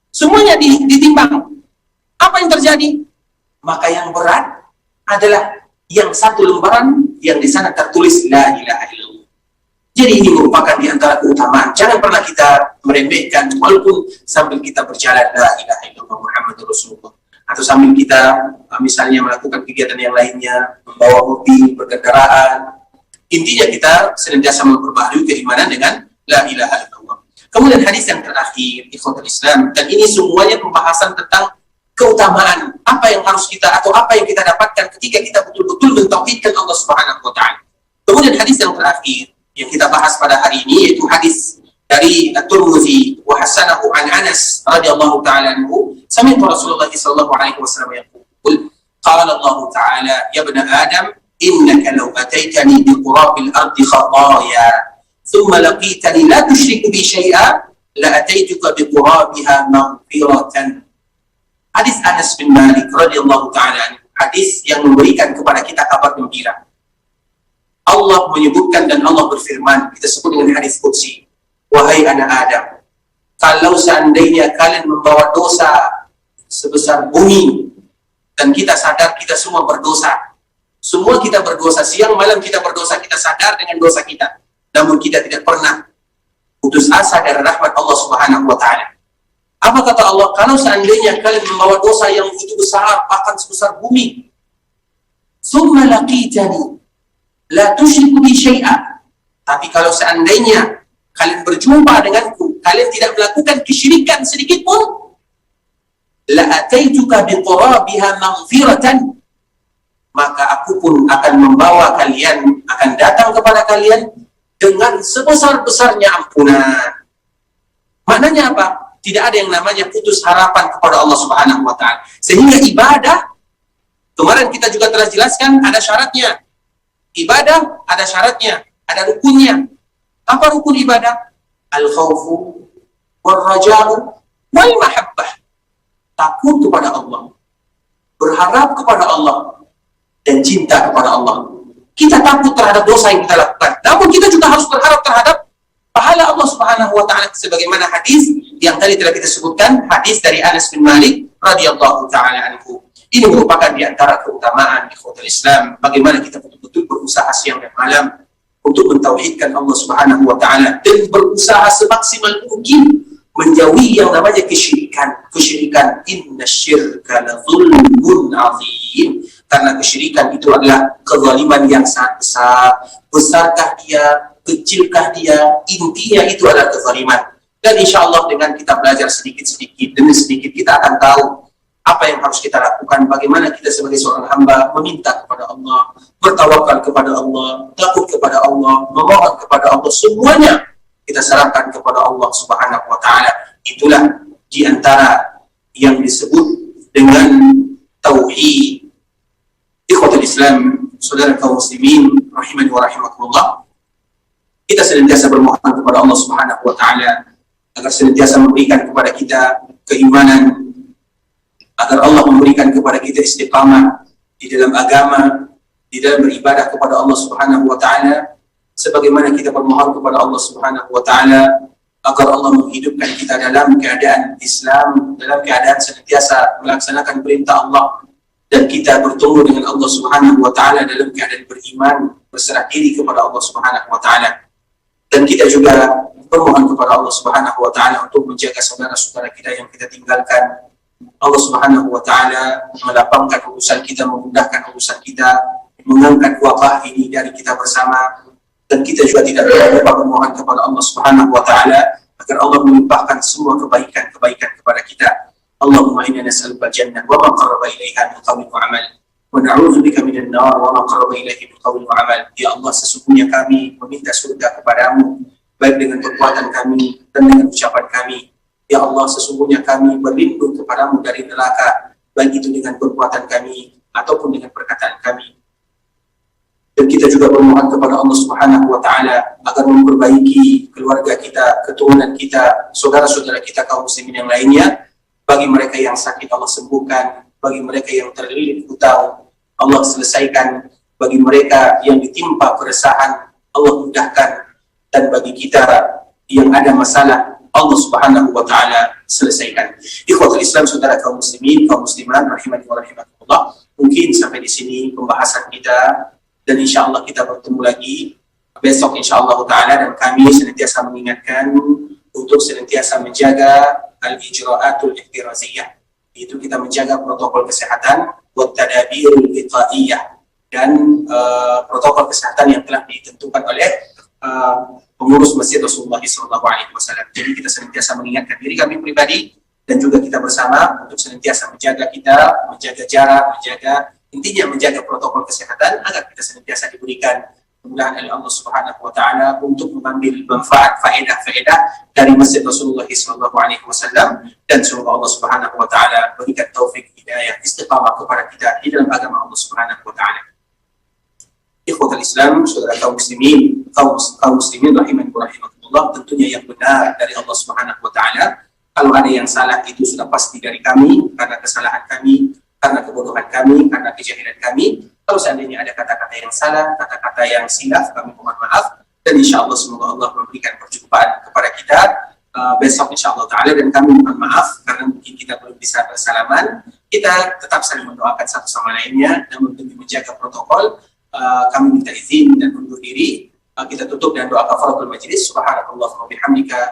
Semuanya ditimbang. Apa yang terjadi? Maka yang berat adalah yang satu lembaran yang di sana tertulis la ilaha illallah. Jadi ini merupakan di antara keutamaan. Jangan pernah kita meremehkan, walaupun sambil kita berjalan la ilaha illallah Muhammadur Rasulullah, atau sambil kita misalnya melakukan kegiatan yang lainnya, membawa mobil, berkendaraan. Intinya kita senantiasa memperbaharui keimanan dengan la ilaha illallah. Kemudian hadis yang terakhir, ikhwatul Islam, dan ini semuanya pembahasan tentang keutamaan apa yang harus kita atau apa yang kita dapatkan ketika kita betul-betul mentauhidkan Allah Subhanahu wa taala. Kemudian hadis yang terakhir yang kita bahas pada hari ini yaitu hadis dari At-Tirmidzi wa hasanahu an Anas radhiyallahu taala anhu, sami'tu Rasulullah sallallahu alaihi wasallam yaqul, qala Allah taala, ya ibna Adam, innaka law ataitani bi qurabil ardi khataaya thumma laqitani la tusyriku bi syai'a la ataituka bi qurabiha maghfiratan. Hadis Anas bin Malik radhiyallahu taala, hadis yang memberikan kepada kita kabar gembira. Allah menyebutkan dan Allah berfirman, kita sebut dengan hadis qudsi, wahai anak Adam, kalau seandainya kalian membawa dosa sebesar bumi, dan kita sadar kita semua berdosa, semua kita berdosa, siang malam kita berdosa, kita sadar dengan dosa kita, namun kita tidak pernah putus asa dari rahmat Allah Subhanahu wa taala. Apa kata Allah? Kalau seandainya kalian membawa dosa yang begitu besar, bahkan sebesar bumi, summa laqitani la tusyriku bi syai'a, tapi kalau seandainya kalian berjumpa denganku, kalian tidak melakukan kesyirikan sedikit pun, la ataituka bi qurabiha maghfiratan, maka aku pun akan membawa kalian, akan datang kepada kalian dengan sebesar-besarnya ampunan. Maknanya apa? Tidak ada yang namanya putus harapan kepada Allah Subhanahu wa taala. Sehingga ibadah, kemarin kita juga telah jelaskan, ada syaratnya. Ibadah ada syaratnya, ada rukunnya. Apa rukun ibadah? Al-khawfu wal-raja'u wal-mahabbah. Takut kepada Allah, berharap kepada Allah, dan cinta kepada Allah. Kita takut terhadap dosa yang kita lakukan, namun kita juga harus berharap terhadap pahala Allah Subhanahu wa taala, sebagaimana hadis yang tadi telah kita sebutkan, hadis dari Anas bin Malik radhiyallahu taala anhu. Ini merupakan di antara keutamaan ikhwatul Islam, bagaimana kita betul-betul berusaha siang dan malam untuk mentauhidkan Allah Subhanahu wa taala dan berusaha semaksimal mungkin menjauhi yang namanya kesyirikan. Kesyirikan, innasyirka la dzulmun azim. Karena kesyirikan itu adalah kezaliman yang sangat besar. Besarkah dia, kecilkah dia, intinya itu adalah kezaliman. Dan insya Allah dengan kita belajar sedikit-sedikit, demi sedikit kita akan tahu apa yang harus kita lakukan, bagaimana kita sebagai seorang hamba meminta kepada Allah, bertawakal kepada Allah, takut kepada Allah, memohon kepada Allah, semuanya kita serahkan kepada Allah Subhanahu wa taala. Itulah di antara yang disebut dengan tauhid. Ikhwatul Islam, saudara kaum muslimin rahimani wa rahimakumullah, kita senantiasa bermohon kepada Allah Subhanahu wa taala agar senantiasa memberikan kepada kita keimanan, agar Allah memberikan kepada kita istiqamah di dalam agama, di dalam beribadah kepada Allah Subhanahu wa taala, sebagaimana kita bermohon kepada Allah Subhanahu wa taala agar Allah menghidupkan kita dalam keadaan Islam, dalam keadaan senantiasa melaksanakan perintah Allah, dan kita bertemu dengan Allah Subhanahu wa taala dalam keadaan beriman, berserah diri kepada Allah Subhanahu wa taala. Dan kita juga bermohon kepada Allah Subhanahu wa taala untuk menjaga saudara-saudara kita yang kita tinggalkan. Allah Subhanahu wa taala melapangkan urusan kita, memudahkan urusan kita, mengangkat wabah ini dari kita bersama. Dan kita juga tidak lupa bermohon kepada Allah Subhanahu wa taala agar Allah melimpahkan semua kebaikan-kebaikan kepada kita. Allahumma inna nas'aluka al-jannah wa ma qarraba ilaiha min qawlin wa amal, wa na'udzubika minan nar wa ma qarraba ilaihi min qawlin wa amal. Ya Allah, sesungguhnya kami meminta surga kepadamu, baik dengan perbuatan kami dan dengan ucapan kami. Ya Allah, sesungguhnya kami berlindung kepadamu dari neraka, baik itu dengan perbuatan kami ataupun dengan perkataan kami. Dan kita juga bermohon kepada Allah Subhanahu wa taala agar memperbaiki keluarga kita, keturunan kita, saudara-saudara kita kaum muslimin yang lainnya. Bagi mereka yang sakit, Allah sembuhkan. Bagi mereka yang terlilit hutang, Allah selesaikan. Bagi mereka yang ditimpa keresahan, Allah mudahkan. Dan bagi kita yang ada masalah, Allah Subhanahu wa taala selesaikan. Ikhwatul Islam, saudara kaum muslimin, kaum muslimat rahimani wa rahimakumullah. Mungkin sampai di sini pembahasan kita, dan insya Allah kita bertemu lagi besok insya Allah taala. Dan kami senantiasa mengingatkan untuk senantiasa menjaga al-ijra'atul ihtiraziyah, itu kita menjaga protokol kesehatan, wa tadabirul wiqaiyah, dan protokol kesehatan yang telah ditentukan oleh pengurus Masjid Rasulullah SAW. Jadi kita senantiasa mengingatkan diri kami pribadi dan juga kita bersama untuk senantiasa menjaga kita, menjaga jarak, menjaga protokol kesehatan agar kita senantiasa diberikan kemudahan oleh Allah Subhanahu wa taala untuk mengambil manfaat faedah dari Masjid Rasulullah SAW, dan semoga Allah Subhanahu wa taala berikan taufik hidayah istiqamah kepada kita di dalam agama Allah Subhanahu wa taala. Ikhwatul Islam, saudara kaum muslimin rahimani wa rahimakumullah, tentunya yang benar dari Allah Subhanahu wa taala. Kalau ada yang salah itu sudah pasti dari kami, karena kesalahan kami, karena kebodohan kami, karena kejahilan kami. Kalau seandainya ada kata-kata yang salah, kata-kata yang silaf, kami mohon maaf. Dan insya Allah semoga Allah memberikan perjumpaan kepada kita besok insya Allah ta'ala. Dan kami mohon maaf karena mungkin kita belum bisa bersalaman. Kita tetap saling mendoakan satu sama lainnya dan demi menjaga protokol. Kami minta izin dan undur diri. Kita tutup dengan doa kafaratul majlis. Subhanallah wa bihamdika.